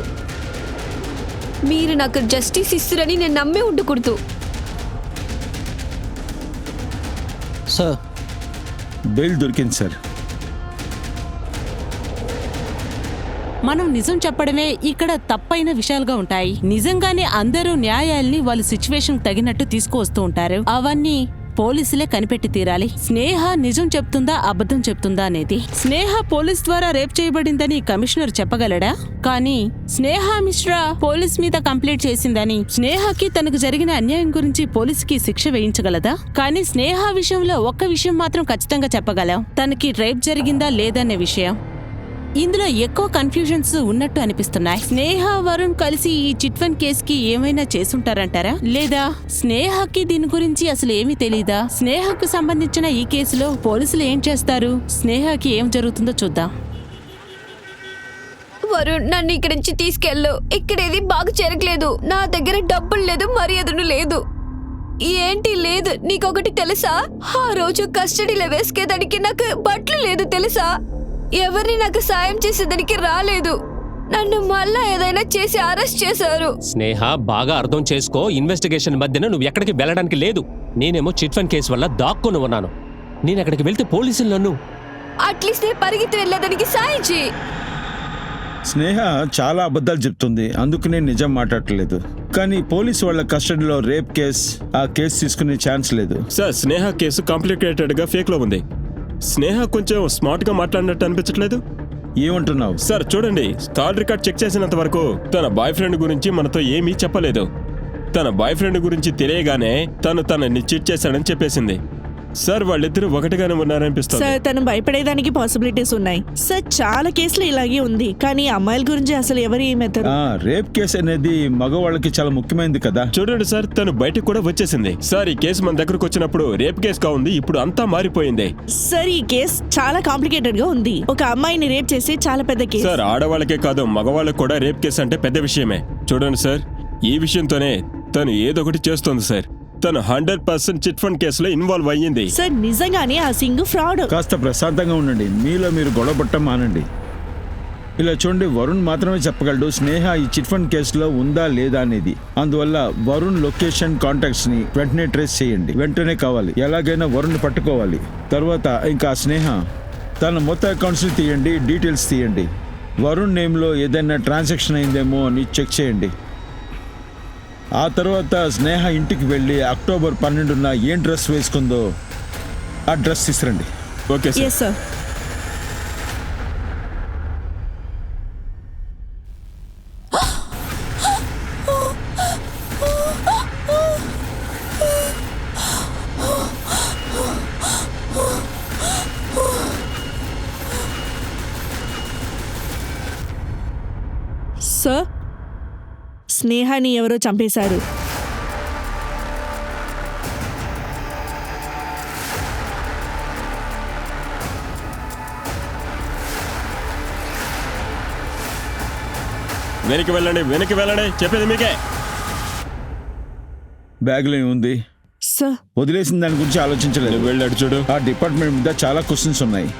మీరు నాకు జస్టిస్ ఇస్తురని నేను నమ్మే ఉండకూడదు. సార్, బెయిల్ దొరికింది సార్. మనం నిజం చెప్పడమే ఇక్కడ తప్పైన విషయాలుగా ఉంటాయి. నిజంగానే అందరూ న్యాయాల్ని వాళ్ళ సిచ్యువేషన్ తగినట్టు తీసుకువస్తూ ఉంటారు. అవన్నీ పోలీసులే కనిపెట్టి తీరాలి. స్నేహ నిజం చెప్తుందా అబద్ధం చెప్తుందా అనేది. స్నేహ పోలీస్ ద్వారా రేప్ చేయబడిందని కమిషనర్ చెప్పగలడా? కానీ స్నేహ మిశ్రా పోలీస్ మీద కంప్లైంట్ చేసిందని, స్నేహకి తనకు జరిగిన అన్యాయం గురించి పోలీసుకి శిక్ష వేయించగలదా? కానీ స్నేహ విషయంలో ఒక్క విషయం మాత్రం ఖచ్చితంగా చెప్పగలం, తనకి రేప్ జరిగిందా లేదనే విషయం. ఇందులో ఎక్కువ కన్ఫ్యూజన్స్ ఉన్నట్టు అనిపిస్తున్నాయి. స్నేహ వరుణ్ కలిసి ఈ చిట్ ఫండ్ కేసుకి ఏమైనా చేసుంటారంటారా? లేదా స్నేహకి దీని గురించి అసలు ఏమీ తెలీదా? స్నేహకు సంబంధించిన ఈ కేసులో పోలీసులు ఏం చేస్తారు? స్నేహకి ఏం జరుగుతుందో చూద్దాం. వరుణ్, నన్ను ఇక్కడి నుంచి తీసుకెళ్ళు. ఇక్కడేది బాగా జరగలేదు. నా దగ్గర డబ్బులు లేదు, మర్యాదను లేదు. ఏంటి లేదు? నీకొకటి తెలుసా? ఆ రోజు కస్టడీలో వేసుకేదానికి నాకు బట్టలు లేదు తెలుసా? ఎవరిని నాకు సాయం చేసేదానికి రాలేదు. నన్ను మళ్ళా ఏదైనా చేసి అరెస్ట్ చేశారు. స్నేహ, బాగా అర్థం చేసుకో. ఇన్వెస్టిగేషన్ మధ్యన నువ్వు ఎక్కడికి వెళ్ళడానికి లేదు. నేనేమో చిట్ ఫండ్ కేసు వల్ల దాక్కుని ఉన్నాను. నేను అక్కడికి వెళ్తే పోలీసులు నన్ను అట్లీస్ట్ నేను పరిగెత్తి వెళ్ళేదానికి సాయం చేయి. స్నేహ చాలా అబద్ధాలు చెప్తుంది, అందుకు నేను నిజం మాట్లాడట్లేదు. కానీ పోలీసు వాళ్ళ కస్టడీలో రేప్ కేసు, ఆ కేసు తీసుకునే ఛాన్స్ లేదు. సార్, స్నేహ కేసు కాంప్లికేటెడ్గా ఫేక్లో ఉంది. స్నేహ కొంచెం స్మార్ట్గా మాట్లాడినట్టు అనిపించట్లేదు? ఏమంటున్నావు? సార్ చూడండి, కాల్ రికార్డ్ చెక్ చేసినంత వరకు తన బాయ్ ఫ్రెండ్ గురించి మనతో ఏమీ చెప్పలేదు. తన బాయ్ ఫ్రెండ్ గురించి తెలియగానే తనని చీట్ చేశాడని చెప్పేసింది. సార్, వాళ్ళిద్దరూ ఒకటిగానే ఉన్నారనిపిస్తుంది. సార్, తను భయపడేదానికి పాసిబిలిటీస్ ఉన్నాయి. సార్, చాలా కేసులు ఇలాగే ఉంది. కానీ అమ్మాయిల గురించి అసలు ఎవరు ఏమెత్తారు? రేప్ కేసు అనేది మగవాళ్ళకి చాలా ముఖ్యమైనది కదా. చూడండి సార్, తను బయటకు కూడా వచ్చేసింది. సార్, ఈ కేసు మన దగ్గరకు వచ్చినప్పుడు రేప్ కేసుగా ఉంది, ఇప్పుడు అంతా మారిపోయింది. సార్, ఈ కేసు చాలా కాంప్లికేటెడ్ గా ఉంది. ఒక అమ్మాయిని రేప్ చేసి చాలా పెద్ద కేసు. సార్, ఆడవాళ్ళకే కాదు మగవాళ్ళకి కూడా రేప్ కేసు అంటే పెద్ద విషయమే. చూడండి సార్, ఈ విషయంతోనే తను ఏదో ఒకటి చేస్తోంది సార్. తను 100% చిట్ ఫండ్ కేసులో ఇన్వాల్వ్ అయ్యింది. సార్, నిజంగానే ఆ సింగ్ ఫ్రాడ్. కాస్త ప్రశాంతంగా ఉండండి. మీలో మీరు గొడవ పట్టం మానండి. ఇలా చూడండి, వరుణ్ మాత్రమే చెప్పగలడు స్నేహ ఈ చిట్ ఫండ్ కేసులో ఉందా లేదా అనేది. అందువల్ల వరుణ్ లొకేషన్ కాంటాక్ట్స్ ని వెంటనే ట్రేస్ చేయండి. వెంటనే కావాలి, ఎలాగైనా వరుణ్ పట్టుకోవాలి. తర్వాత ఇంకా స్నేహ తన మొత్తం అకౌంట్స్ ని తీయండి, డీటెయిల్స్ తీయండి. వరుణ్ నేమ్లో ఏదైనా ట్రాన్సాక్షన్ అయిందేమో అని చెక్ చేయండి. ఆ తర్వాత స్నేహ ఇంటికి వెళ్ళి అక్టోబర్ 12న ఏం డ్రెస్ వేసుకుందో ఆ డ్రెస్ తీసురండి. Okay sir. Yes sir. Sir, స్నేహాని ఎవరో చంపేశారు. వెనక్కి వెళ్ళండి, చెప్పేది మీకే. బ్యాగ్లో ఏముంది? సార్, వదిలేసిన దాని గురించి ఆలోచించలేదు. నువ్వు వెళ్ళాడు చూడు. ఆ డిపార్ట్మెంట్ మీద చాలా క్వశ్చన్స్ ఉన్నాయి.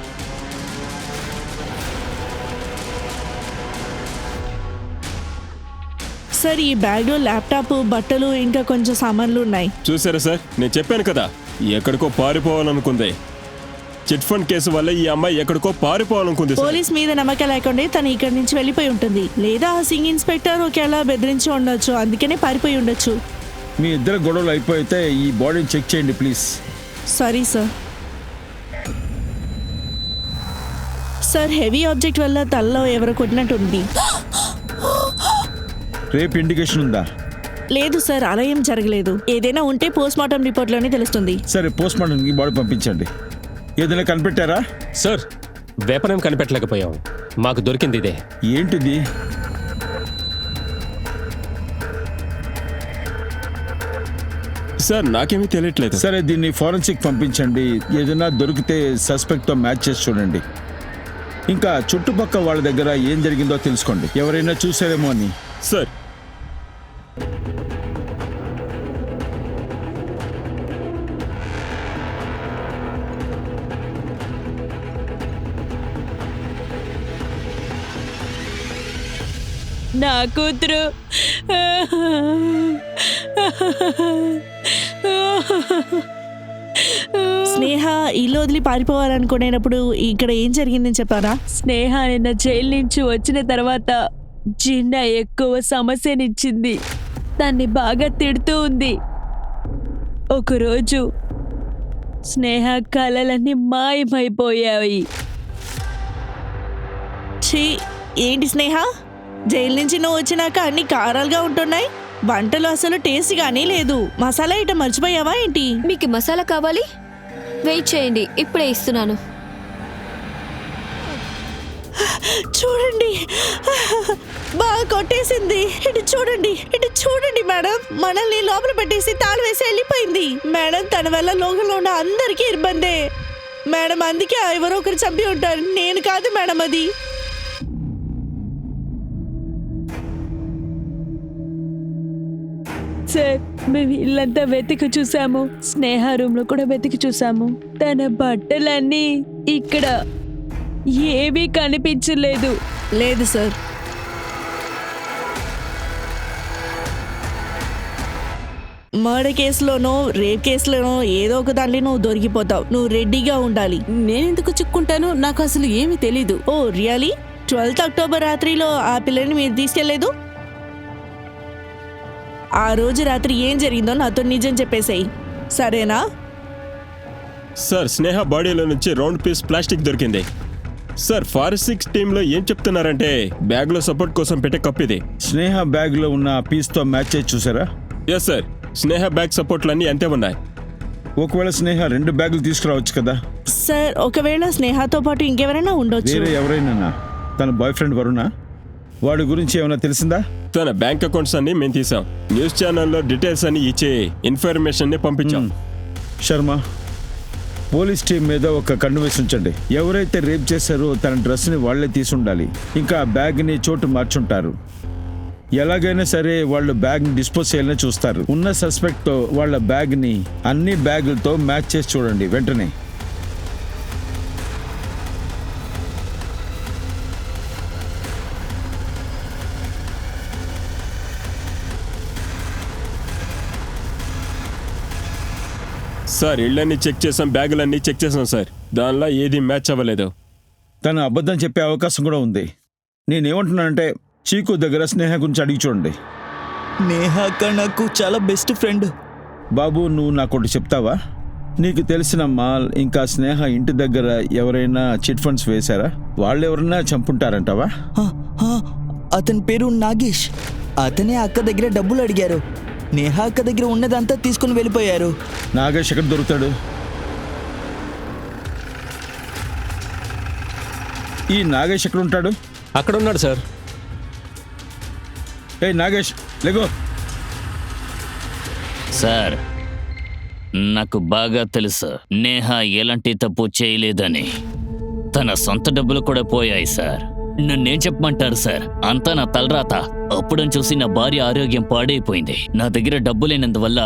సార్ ఈ బ్యాగ్లో ల్యాప్టాప్, బట్టలు ఇంకా కొంచెం సామాన్లు ఉన్నాయి. చూసారా సార్, నేను చెప్పాను కదా ఎక్కడికో పారిపోవాలనుకుంది. చిట్ ఫండ్ కేసు వల్ల ఈ అమ్మాయి ఎక్కడికో పారిపోవాలనుకుంది సార్. పోలీస్ మీద నమ్మకం లేకుండా తను ఇక్కడి నుంచి వెళ్ళిపోయి ఉంటుంది. లేదా ఆ సింగ్ ఇన్స్పెక్టర్ ఒకేలా బెదిరించి ఉండొచ్చు, అందుకనే పారిపోయి ఉండొచ్చు. మీ ఇద్దరు గొడవలు అయిపోతే ఈ బాడీని చెక్ చేయండి please. Sorry sir. Sir, heavy object వల్ల తలలో ఎవరో కొట్టినట్టుంది. రేపు ఇండికేషన్ ఉందా? లేదు సార్, అలా ఏం జరగలేదు. ఏదైనా ఉంటే పోస్ట్ మార్టం రిపోర్ట్లోనే తెలుస్తుంది. సరే, పోస్ట్ మార్టంకి బాడీ పంపించండి. ఏదైనా కనిపెట్టారా? సార్, వేపనం కనిపెట్టలేకపోయాం. మాకు దొరికింది ఇదే. ఏంటిది? సార్ నాకేమీ తెలియట్లేదు. సరే, దీన్ని ఫోరెన్సిక్ పంపించండి. ఏదైనా దొరికితే సస్పెక్ట్తో మ్యాచ్ చేసి చూడండి. ఇంకా చుట్టుపక్కల వాళ్ళ దగ్గర ఏం జరిగిందో తెలుసుకోండి, ఎవరైనా చూసారేమో అని. సార్, నా కూతురు స్నేహ ఇల్లు వదిలి పారిపోవాలనుకునేటప్పుడు ఇక్కడ ఏం జరిగిందని చెప్పారా? స్నేహ నిన్న జైలు నుంచి వచ్చిన తర్వాత జిన్న ఎక్కువ సమస్యనిచ్చింది. దాన్ని బాగా తిడుతూ ఉంది. ఒకరోజు స్నేహ కలలన్నీ మాయమైపోయాయి. ఛీ, ఏంటి స్నేహ, జైలు నుంచి నువ్వు వచ్చినాక అన్ని కారాలుగా ఉంటున్నాయి. వంటలు అసలు టేస్ట్ గానీ లేదు. మసాలా ఐటమ్ మర్చిపోయావా ఏంటి? మీకు మసాలా కావాలి? వెయిట్ చేయండి, ఇప్పుడే ఇస్తున్నాను. చూడండి, బాగా కొట్టేసింది. ఇటు చూడండి మేడం, మనల్ని లోపల పెట్టేసి తాళం వేసి వెళ్ళిపోయింది. మేడం, తన వల్ల లోకంలో ఉన్న అందరికీ ఇబ్బందే మేడం. అందుకే ఎవరో ఒకరు చంపి ఉంటారు. నేను కాదు మేడం అది. సార్, మేము ఇల్లంతా వెతికి చూసాము. స్నేహ రూమ్ లో కూడా వెతికి చూసాము. తన బట్టలన్నీ ఇక్కడ ఏమీ కనిపించలేదు. లేదు సార్. మర్డర్ కేసులోనో రేప్ కేసులోనో ఏదో ఒక దాంట్లో నువ్వు దొరికిపోతావు. నువ్వు రెడీగా ఉండాలి. నేనెందుకు చిక్కుంటాను? నాకు అసలు ఏమీ తెలీదు. Oh really? 12th అక్టోబర్ రాత్రిలో ఆ పిల్లని మీరు తీసుకెళ్లేదు. ఆ రోజు రాత్రి ఏం జరిగిందో నాతో నిజం చెప్పేసేయి, సరేనా? సార్, స్నేహ బాడీలో నుంచి రౌండ్ పీస్ ప్లాస్టిక్ దొరికింది. సార్, ఫారెన్సిక్ టీంలో ఏం చెప్తున్నారంటే బ్యాగ్లో సపోర్ట్ కోసం పెట్టే కప్ ఇది. స్నేహ బ్యాగ్లో ఉన్న పీస్తో మ్యాచ్ చేసి చూసారా? ఎస్ సార్, స్నేహ బ్యాగ్ సపోర్ట్లన్నీ అంతే ఉన్నాయి. ఒకవేళ స్నేహ 2 బ్యాగులు తీసుకురావచ్చు కదా? సార్, ఒకవేళ స్నేహతో పాటు ఇంకెవరైనా ఉండొచ్చు. వేరే ఎవరైనా? తన బాయ్ ఫ్రెండ్ వరుణా? వాడి గురించి ఏమైనా తెలిసిందా? తన బ్యాంక్ అకౌంట్స్ అన్ని మేము తీసాం. న్యూస్ ఛానల్లో డీటెయిల్స్ అన్ని ఇచ్చే ఇన్ఫర్మేషన్ ని పంపించాం. శర్మ, పోలీస్ టీం మీద ఒక కన్ను వేసి ఉంచండి. ఎవరైతే రేప్ చేశారో తన డ్రెస్ని వాళ్లే తీసుండాలి. ఇంకా బ్యాగ్ని చోటు మార్చుంటారు. ఎలాగైనా సరే వాళ్ళు బ్యాగ్ని డిస్పోజ్ చేయాలని చూస్తారు. ఉన్న సస్పెక్ట్తో వాళ్ళ బ్యాగ్ని అన్ని బ్యాగులతో మ్యాచ్ చేసి చూడండి వెంటనే. సార్, ఇళ్ళన్నీ చెక్ చేసాం, బ్యాగులన్నీ చెక్ చేసాం సార్. దానిలో ఏది మ్యాచ్ అవ్వలేదు. తను అబద్ధం చెప్పే అవకాశం కూడా ఉంది. నేనేమంటున్నానంటే చీకు దగ్గర స్నేహ గురించి అడిగి చూడండి. నేహ అక్క నాకు చాలా బెస్ట్ ఫ్రెండ్. బాబు, నువ్వు నాకు ఒకటి చెప్తావా? నీకు తెలిసిన మాల్ ఇంకా స్నేహ ఇంటి దగ్గర ఎవరైనా చిట్ ఫండ్స్ వేశారా? వాళ్ళు ఎవరైనా చంపుంటారంటావా? అతని పేరు నాగేష్. అతనే అక్క దగ్గర డబ్బులు అడిగారు. నేహ అక్క దగ్గర ఉన్నదంతా తీసుకుని వెళ్ళిపోయారు. నాగేష్ ఎక్కడ దొరుకుతాడు? ఈ నాగేష్ ఎక్కడ ఉంటాడు? అక్కడ ఉన్నాడు సార్. ఏ నాగేష్, లేగో. సార్, నాకు బాగా తెలుసు నేహ ఎలాంటి తప్పు చేయలేదని. తన సొంత డబ్బులు కూడా పోయాయి సార్. నన్నేం చెప్పమంటారు సార్? అంతా నా తలరాత. అప్పుడని చూసి నా భార్య ఆరోగ్యం పాడైపోయింది. నా దగ్గర డబ్బు లేనందువల్ల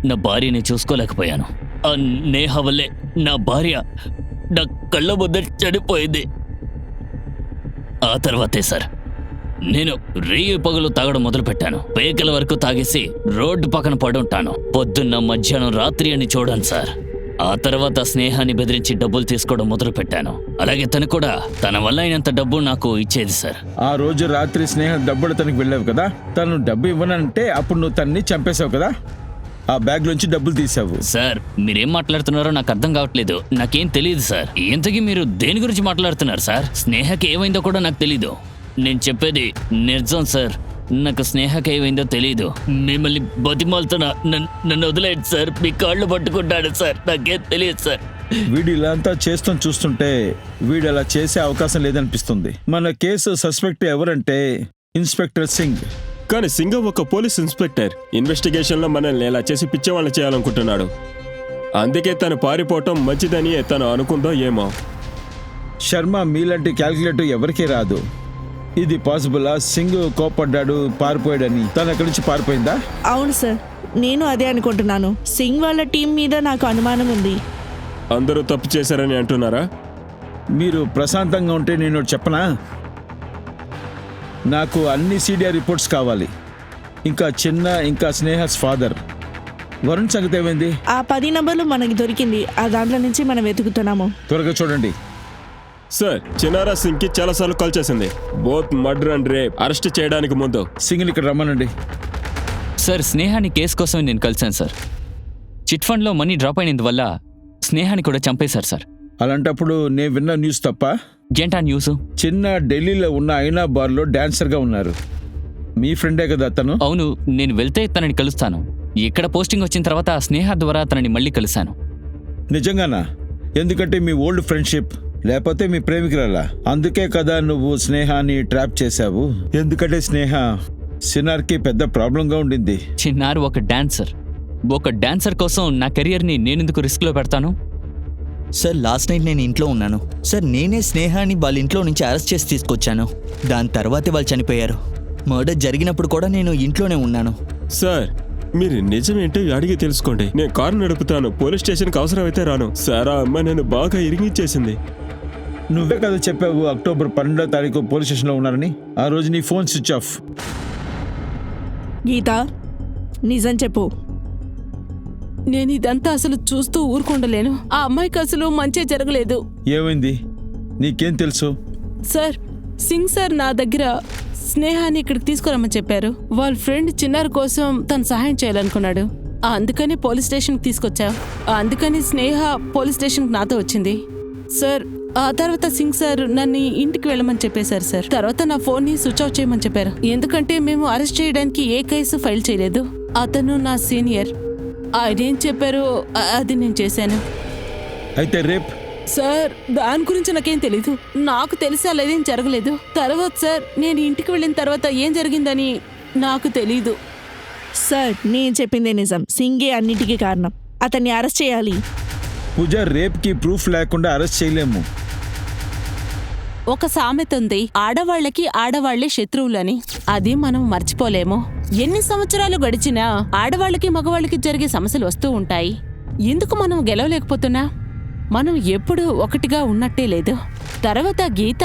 నా భార్యని చూసుకోలేకపోయాను. ఆ నేహ వల్లే నా భార్య నా కళ్ళ ముందర చనిపోయింది. ఆ తర్వాతే సార్ నేను రేయి పగలు తాగడం మొదలుపెట్టాను. పేకల వరకు తాగేసి రోడ్డు పక్కన పడుంటాను. పొద్దున్న, మధ్యాహ్నం, రాత్రి అని చూడాను సార్. ఆ తర్వాత స్నేహాన్ని బెదిరించి డబ్బులు తీసుకోవడం మొదలు పెట్టాను. అలాగే తను కూడా తన వల్ల అయినంత డబ్బు నాకు ఇచ్చేది సార్. ఆ రోజు రాత్రి స్నేహ డబ్బులు తనకి వెళ్ళావు కదా, తను డబ్బు ఇవ్వనంటే అప్పుడు నువ్వు తన్ని చంపేశావు కదా, ఆ బ్యాగ్ నుంచి డబ్బులు తీసావు. సార్, మీరేం మాట్లాడుతున్నారో నాకు అర్థం కావట్లేదు. నాకేం తెలియదు సార్. ఇంతకీ మీరు దేని గురించి మాట్లాడుతున్నారు సార్? స్నేహకి ఏమైందో కూడా నాకు తెలీదు. నేను చెప్పేది నిజం సార్. నాకు స్నేహకి ఏమైందో తెలీదు. మిమ్మల్ని బతిమాలుతున్నా, నన్ను వదిలేయండి సార్. మీ కాళ్ళు పట్టుకుంటాడు సార్. నాకేం తెలియదు సార్. వీడు ఇలా అంతా చేస్తాం చూస్తుంటే వీడు అలా చేసే అవకాశం లేదనిపిస్తుంది. మన కేసు సస్పెక్ట్ ఎవరంటే ఇన్స్పెక్టర్ సింగ్. కానీ సింగం ఒక పోలీస్ ఇన్స్పెక్టర్. ఇన్వెస్టిగేషన్లో మనల్ని ఎలా చేసి పిచ్చేవాళ్ళని చేయాలనుకుంటున్నాడు. అందుకే తను పారిపోవటం మంచిదని తను అనుకుందో ఏమో. శర్మ, మీలాంటి క్యాల్కులేటర్ ఎవరికీ రాదు. ఇది పాసిబులా? సింగ్ కోపడ్డాడు, పారిపోయాడని. తను ఎక్కడి నుంచి పారిపోయిందా? అవును సార్, నేను అదే అనుకుంటున్నాను. సింగ్ వాళ్ళ టీం మీద నాకు అనుమానం ఉంది. అందరూ తప్పు చేశారని అంటున్నారా? మీరు ప్రశాంతంగా ఉంటే నేను ఒకటి చెప్పనా? నాకు అన్ని సిడిఆర్ రిపోర్ట్స్ కావాలి. ఇంకా స్నేహస్ ఫాదర్ వరుణ్ సంగతి ఏమైంది? ఆ 10 నంబర్లు మనకి దొరికింది. ఆ దాంట్లో నుంచి మనం వెతుకుతున్నాము. త్వరగా చూడండి. సార్, చినారా సింగ్ కి చాలాసార్లు కాల్ చేసింది. Both murder and rape arrest చేయడానికి ముందు. సింగిల్ ఇక్కడ రమ్మనండి. సార్, స్నేహాన్ని కేసు కోసం నేను కలిశాను సార్. చిట్ ఫండ్లో మనీ డ్రాప్ అయినందువల్ల స్నేహాన్ని కూడా చంపేశారు సార్. అలాంటప్పుడు నేను విన్న న్యూస్ తప్ప? ఏంటా న్యూస్? చిన్న ఢిల్లీలో ఉన్న ఐనా బార్లో డాన్సర్గా ఉన్నారు. మీ ఫ్రెండే కదా అతను? అవును, నేను వెళ్తే తనని కలుస్తాను. ఇక్కడ పోస్టింగ్ వచ్చిన తర్వాత స్నేహ ద్వారా తనని మళ్ళీ కలిశాను. నిజంగానా? ఎందుకంటే మీ ఓల్డ్ ఫ్రెండ్షిప్, లేకపోతే మీ ప్రేమికురాలా? అందుకే కదా నువ్వు స్నేహాన్ని ట్రాప్ చేశావు. ఎందుకంటే స్నేహ సినార్కి పెద్ద ప్రాబ్లంగా ఉండింది. చిన్నారు ఒక డాన్సర్ కోసం నా కెరియర్ని నేనెందుకు రిస్క్లో పెడతాను? సార్, లాస్ట్ నైట్ నేను ఇంట్లో ఉన్నాను. సార్, నేనే స్నేహాన్ని వాళ్ళ ఇంట్లో నుంచి అరెస్ట్ చేసి తీసుకొచ్చాను. దాని తర్వాతే వాళ్ళు చనిపోయారు. మర్డర్ జరిగినప్పుడు కూడా నేను ఇంట్లోనే ఉన్నాను. సార్, మీరు నిజమేంటో అడిగి తెలుసుకోండి. నేను కారు నడుపుతాను. పోలీస్ స్టేషన్కి అవసరమైతే రాను. సార్, ఆ అమ్మాయి నన్ను బాగా ఇరిగించేసింది. నువ్వే కదా చెప్పావు అక్టోబర్ 12వ తారీఖు పోలీస్ స్టేషన్లో ఉన్నారని. ఆ రోజు నీ ఫోన్ స్విచ్ ఆఫ్. గీత, నిజం చెప్పు. నేను ఇదంతా అసలు చూస్తూ ఊరుకుండలేను. ఆ అమ్మాయికి అసలు మంచి జరగలేదు. ఏమైంది? నీకేం తెలుసు? సార్, సింగ్ సార్ నా దగ్గర స్నేహాన్ని ఇక్కడికి తీసుకురమ్మని చెప్పారు. వాళ్ళ ఫ్రెండ్ చిన్నారు కోసం తను సహాయం చేయాలనుకున్నాడు. అందుకని పోలీస్ స్టేషన్కి తీసుకొచ్చా. అందుకని స్నేహ పోలీస్ స్టేషన్కి నాతో వచ్చింది. సార్, ఆ తర్వాత సింగ్ సార్ నన్ను ఇంటికి వెళ్ళమని చెప్పేశారు సార్. తర్వాత నా ఫోన్ని స్విచ్ ఆఫ్ చేయమని చెప్పారు. ఎందుకంటే మేము అరెస్ట్ చేయడానికి ఏ కేసు ఫైల్ చేయలేదు. అతను నా సీనియర్. ఆయన ఏం చెప్పారో అది నేను చేశాను. అయితే రేప్? సార్, దాని గురించి నాకేం తెలీదు. నాకు తెలిసి అలాదేం జరగలేదు. తర్వాత సార్, నేను ఇంటికి వెళ్ళిన తర్వాత ఏం జరిగిందని నాకు తెలీదు. సార్, నేను చెప్పిందే నిజం. సింగే అన్నిటికీ కారణం. అతన్ని అరెస్ట్ చేయాలి. పూజ, రేప్కి ప్రూఫ్ లేకుండా అరెస్ట్ చేయలేము. ఒక సామెత ఉంది, ఆడవాళ్లకి ఆడవాళ్లే శత్రువులని. అది మనం మర్చిపోలేము. ఎన్ని సంవత్సరాలు గడిచినా ఆడవాళ్ళకి మగవాళ్ళకి జరిగే సమస్యలు వస్తూ ఉంటాయి. ఎందుకు మనం గెలవలేకపోతున్నా? మనం ఎప్పుడూ ఒకటిగా ఉన్నట్టే లేదు. తర్వాత గీత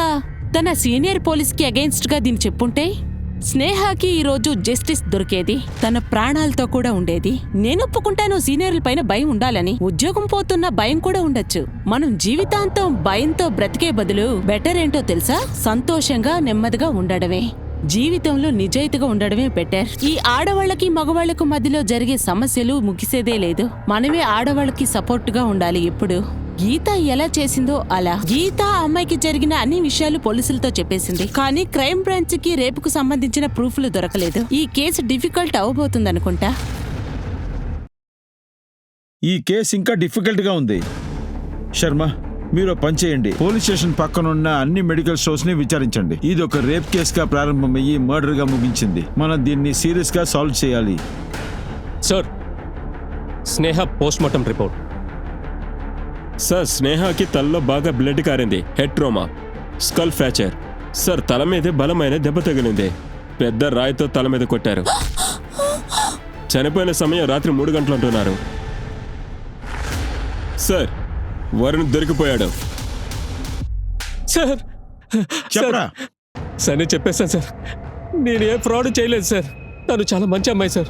తన సీనియర్ పోలీస్కి అగెయిన్స్ట్ గా దీన్ని చెప్పుంటే స్నేహకి ఈ రోజు జస్టిస్ దొరికేది, తన ప్రాణాలతో కూడా ఉండేది. నేను ఒప్పుకుంటాను సీనియర్ల పైన భయం ఉండాలని. ఉద్యోగం పోతున్న భయం కూడా ఉండొచ్చు. మనం జీవితాంతం భయంతో బ్రతికే బదులు బెటర్ ఏంటో తెలుసా? సంతోషంగా నెమ్మదిగా ఉండడమే. జీవితంలో నిజాయితీగా ఉండడమే బెటర్. ఈ ఆడవాళ్ళకి మగవాళ్లకు మధ్యలో జరిగే సమస్యలు ముగిసేదే లేదు. మనమే ఆడవాళ్ళకి సపోర్ట్ గా ఉండాలి. ఇప్పుడు గీత ఎలా చేసిందో అలా. గీత అమ్మాయికి జరిగిన అన్ని విషయాలు పోలీసులతో చెప్పేసింది. కానీ క్రైమ్ బ్రాంచ్ కి రేపుకు సంబంధించిన ప్రూఫ్లు దొరకలేదు. ఈ కేసు డిఫికల్ట్ అవబోతుందనుకుంటా. ఈ కేసు ఇంకా డిఫికల్ట్గా ఉంది. శర్మ, మీరు పని చేయండి. పోలీస్ స్టేషన్ పక్కనున్న అన్ని మెడికల్ స్టోర్స్ ని విచారించండి. ఇది ఒక రేప్ కేసుగా ప్రారంభమయ్యి మర్డర్ గా ముగించింది. మనం దీన్ని సీరియస్ గా సాల్వ్ చేయాలి. Sir, Sneha postmortem report. Sir, స్నేహకి తలలో బాగా బ్లడ్ కారింది. Head trauma, skull fracture. Sir, తల మీదే బలమైన దెబ్బ తగిలింది. పెద్ద రాయితో తల మీద కొట్టారు. చనిపోయిన సమయం రాత్రి 3 గంటలు అంటున్నారు. సార్, వరుణ్ దొరికిపోయాడు. సార్, చెప్పరా? సార్ నేను చెప్పేశాను సార్. నేను ఏ ఫ్రాడ్ చేయలేదు సార్. తను చాలా మంచి అమ్మాయి సార్.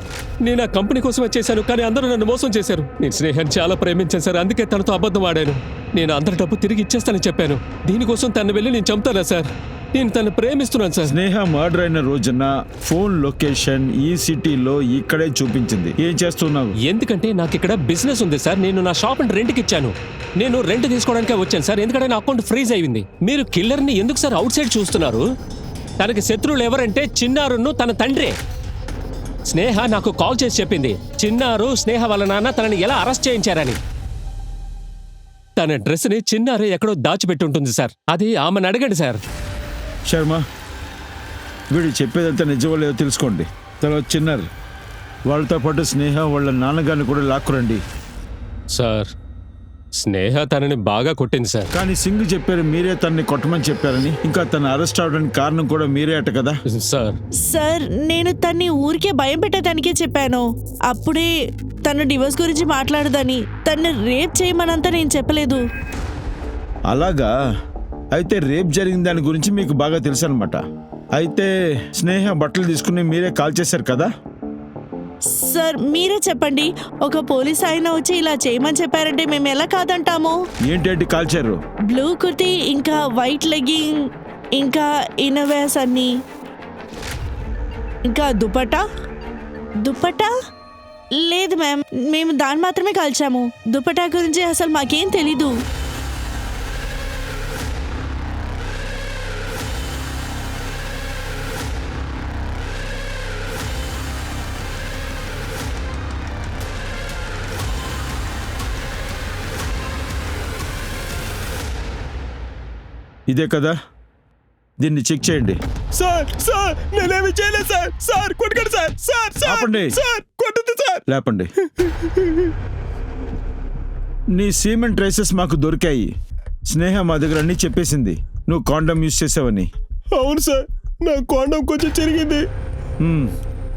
నేను ఆ కంపెనీ కోసమే చేశాను, కానీ అందరూ నన్ను మోసం చేశారు. నేను స్నేహాన్ని చాలా ప్రేమించాను సార్, అందుకే తనతో అబద్ధం ఆడాను. నేను అందరి డబ్బు తిరిగి ఇచ్చేస్తానని చెప్పాను. దీనికోసం తను వెళ్ళి నేను చంపుతానా సార్? నేను తను ప్రేమిస్తున్నాను సార్. స్నేహ మర్డర్ అయిన రోజున ఫోన్ లొకేషన్ ఈ సిటీలో ఇక్కడే చూపించింది. ఏం చేస్తున్నావు? ఎందుకంటే నాకు ఇక్కడ బిజినెస్ ఉంది సార్. నేను నా షాప్ రెంట్కి ఇచ్చాను. నేను రెంట్ తీసుకోవడానికే వచ్చాను సార్, ఎందుకంటే నా అకౌంట్ ఫ్రీజ్ అయింది. మీరు కిల్లర్ని ఎందుకు సార్ అవుట్ సైడ్ చూస్తున్నారు? తనకి శత్రువులు ఎవరంటే చిన్నారును తన తండ్రే. స్నేహ నాకు కాల్ చేసి చెప్పింది చిన్నారు స్నేహ వాళ్ళ నాన్న తనని ఎలా అరెస్ట్ చేయించారని. తన డ్రెస్ని చిన్నారు ఎక్కడో దాచిపెట్టి ఉంటుంది సార్. అది ఆమెను అడగండి సార్. శర్మ, వీడు చెప్పేదంతా నిజమో లేదో తెలుసుకోండి. తర్వాత చిన్నారు వాళ్ళతో పాటు స్నేహ వాళ్ళ నాన్నగారిని కూడా లాక్కురండి. సార్, స్నేహ తనని బాగా కొట్టింది సార్. కానీ సింగ్ చెప్పారు మీరే తనని కొట్టమని చెప్పారని. ఇంకా తను అరెస్ట్ అవడానికి కారణం కూడా మీరే అట కదా? సార్, సార్, నేను తన్ని ఊరికే భయం పెట్టడానికే చెప్పాను. అప్పుడే తను డివోర్స్ గురించి మాట్లాడదని, తన్ని రేప్ చేయమనంతా నేను చెప్పలేదు. అలాగా? అయితే రేప్ జరిగిన దాని గురించి మీకు బాగా తెలుసు అనమాట. అయితే స్నేహ బట్టలు తీసుకుని మీరే కాల్ చేశారు కదా? సార్, మీరే చెప్పండి. ఒక పోలీస్ ఆయన వచ్చి ఇలా చేయమని చెప్పారంటే మేము ఎలా కాదంటాము? ఏంటంటే కాల్చారు? బ్లూ కుర్తీ, ఇంకా వైట్ లెగ్గింగ్, ఇంకా ఇన్నర్వేర్స్ అన్ని, ఇంకా దుపట్టా లేదు మ్యామ్, మేము దాన్ని మాత్రమే కాల్చాము. దుపట్టా గురించి అసలు మాకేం తెలీదు. ఇదే కదా? దీన్ని చెక్ చేయండి. సార్, సార్, నేనేమి చేయలేదు సార్. సార్, కొట్టకండి సార్. సార్, సార్, ఆపండి. సార్, కొట్టద్దు సార్. లేపండి. నీ సీమెంట్ ట్రేసెస్ మాకు దొరికాయి. స్నేహ మా దగ్గర అన్నీ చెప్పేసింది నువ్వు కాండమ్ యూజ్ చేసావని. అవును సార్, నా కాండం కొంచెం చెరిగింది.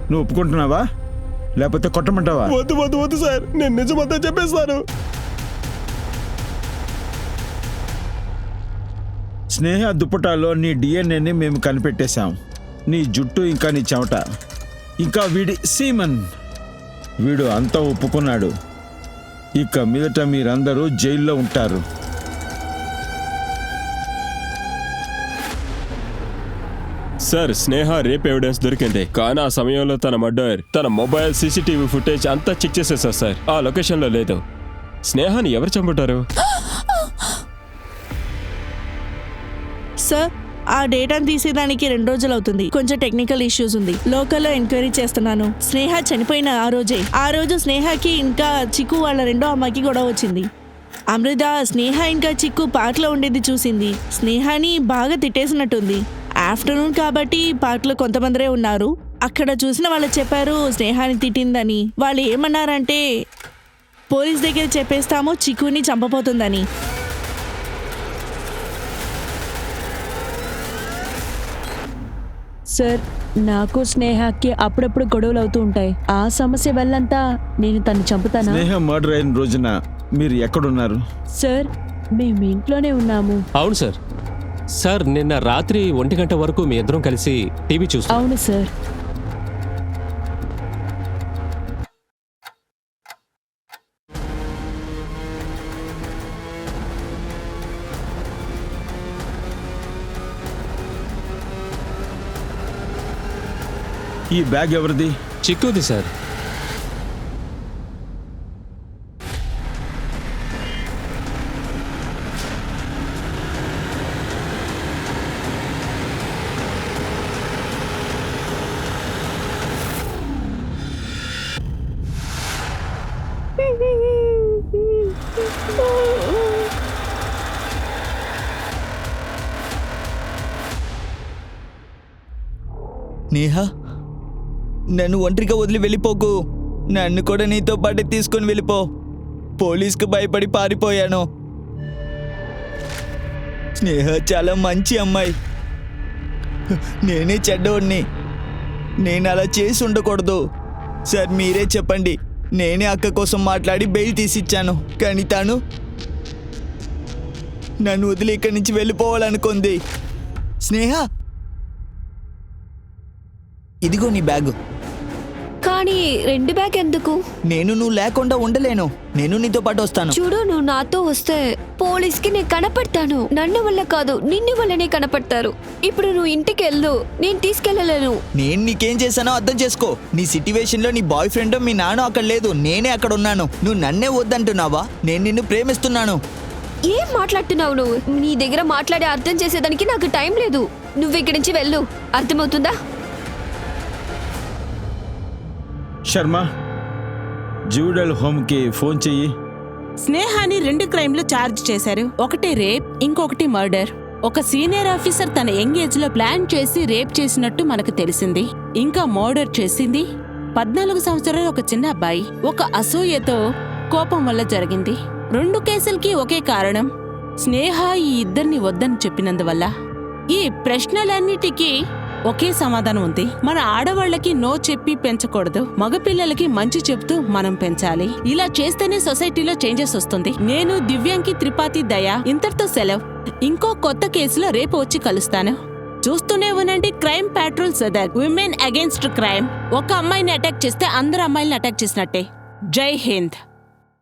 నువ్వు ఒప్పుకుంటున్నావా లేకపోతే కొట్టమంటావా? వద్దు వద్దు వద్దు సార్, నేను నిజమంతా చెప్పేస్తాను. స్నేహ దుప్పటాలో నీ డిఎన్ఏని మేము కనిపెట్టేశాం. నీ జుట్టు, ఇంకా నీ చెమట, ఇంకా వీడి సీమన్. వీడు అంతా ఒప్పుకున్నాడు. ఇక మీదట మీరందరూ జైల్లో ఉంటారు. సార్, స్నేహ రేప్ ఎవిడెన్స్ దొరికింది. కానీ ఆ సమయంలో తన మర్డర్, తన మొబైల్, సీసీటీవీ ఫుటేజ్ అంతా చెక్ చేసేసారు సార్. ఆ లొకేషన్లో లేదు. స్నేహాని ఎవరు చంపుతారు? సార్, ఆ డేటాను తీసేదానికి 2 రోజులు అవుతుంది. కొంచెం టెక్నికల్ ఇష్యూస్ ఉంది. లోకల్లో ఎంక్వైరీ చేస్తున్నాను. స్నేహ చనిపోయిన ఆ రోజు స్నేహకి ఇంకా చిక్కు వాళ్ళ రెండో అమ్మాయికి గొడవ వచ్చింది. అమృత స్నేహ ఇంకా చిక్కు పార్క్లో ఉండేది చూసింది. స్నేహాని బాగా తిట్టేసినట్టుంది. ఆఫ్టర్నూన్ కాబట్టి పార్క్లో కొంతమందిరే ఉన్నారు. అక్కడ చూసిన వాళ్ళు చెప్పారు స్నేహాని తిట్టిందని. వాళ్ళు ఏమన్నారంటే పోలీస్ దగ్గర చెప్పేస్తాము, చిక్కుని చంపబోతుందని. సార్, నాకు స్నేహకి అప్పుడప్పుడు గొడవలు అవుతూ ఉంటాయి. ఆ సమస్య వల్లంతా నేను తను చంపుతానా? స్నేహ మర్డర్ అయిన రోజున మీరు ఎక్కడున్నారు? సార్, మేము ఇంట్లోనే ఉన్నాము. అవును సార్, సార్ నిన్న రాత్రి 1 గంట వరకు మీ ఇద్దరం కలిసి టీవీ చూస్తాం. అవును సార్. ఈ బ్యాగ్ ఎవరిది? చిక్కుది సార్. నేహా, నన్ను ఒంటరిగా వదిలి వెళ్ళిపోకు. నన్ను కూడా నీతో పాటు తీసుకొని వెళ్ళిపో. పోలీస్కి భయపడి పారిపోయాను. స్నేహ చాలా మంచి అమ్మాయి. నేనే చెడ్డోడిని. నేను అలా చేసి ఉండకూడదు. సార్ మీరే చెప్పండి. నేనే అక్క కోసం మాట్లాడి బెయిల్ తీసిచ్చాను, కానీ తాను నన్ను వదిలి ఇక్కడి నుంచి వెళ్ళిపోవాలనుకుంది. స్నేహ, ఇదిగో నీ బ్యాగు. కానీ 2 బ్యాగ్ ఎందుకు? నేను నువ్వు లేకుండా ఉండలేను. నేను నీతో పాటు వస్తాను. చూడు, నువ్వు నాతో వస్తే పోలీస్కి నేను కనపడతాను. నన్ను వల్ల కాదు, నిన్ను వల్లనే కనపడతారు. ఇప్పుడు నువ్వు ఇంటికి వెళ్ళు, నేను తీసుకెళ్ళలేను. నేను నీకేం చేశానో అర్థం చేసుకో. నీ సిట్యువేషన్లో నీ బాయ్ ఫ్రెండ్ మీ నాన్న అక్కడ లేదు, నేనే అక్కడ ఉన్నాను. నువ్వు నన్నే వద్దంటున్నావా? నేను నిన్ను ప్రేమిస్తున్నాను. ఏం మాట్లాడుతున్నావు నువ్వు? నీ దగ్గర మాట్లాడి అర్థం చేసేదానికి నాకు టైం లేదు. నువ్వు ఇక్కడి నుంచి వెళ్ళు, అర్థమవుతుందా? శర్మ, జూడల్ హోమ్కి ఫోన్ చెయ్యి. స్నేహాని 2 క్రైమ్లు ఛార్జ్ చేశారు. ఒకటి రేప్, ఇంకొకటి మర్డర్. ఒక సీనియర్ ఆఫీసర్ తన యంగ్ ఏజ్ లో ప్లాన్ చేసి రేప్ చేసినట్టు మనకు తెలిసింది. ఇంకా మర్డర్ చేసింది 14 సంవత్సరాల ఒక చిన్న అబ్బాయి. ఒక అసూయతో, కోపం వల్ల జరిగింది. 2 కేసులకి ఒకే కారణం, స్నేహ ఈ ఇద్దరిని వద్దని చెప్పినందువల్ల. ఈ ప్రశ్నలన్నిటికీ ఒకే సమాధానం ఉంది. మన ఆడవాళ్ళకి నో చెప్పి పెంచకూడదు, మగపిల్లలకి మంచి చెప్తూ మనం పెంచాలి. ఇలా చేస్తేనే సొసైటీలో చేంజెస్ వస్తుంది. నేను దివ్యాంకి త్రిపాఠి దయా ఇంతటితో సెలవు. ఇంకో కొత్త కేసులో రేపు వచ్చి కలుస్తాను. చూస్తూనే ఉండండి crime petrol Sadar, women against crime. ఒక అమ్మాయిని అటాక్ చేస్తే అందరు అమ్మాయిల్ని అటాక్ చేసినట్టే. జై హింద్.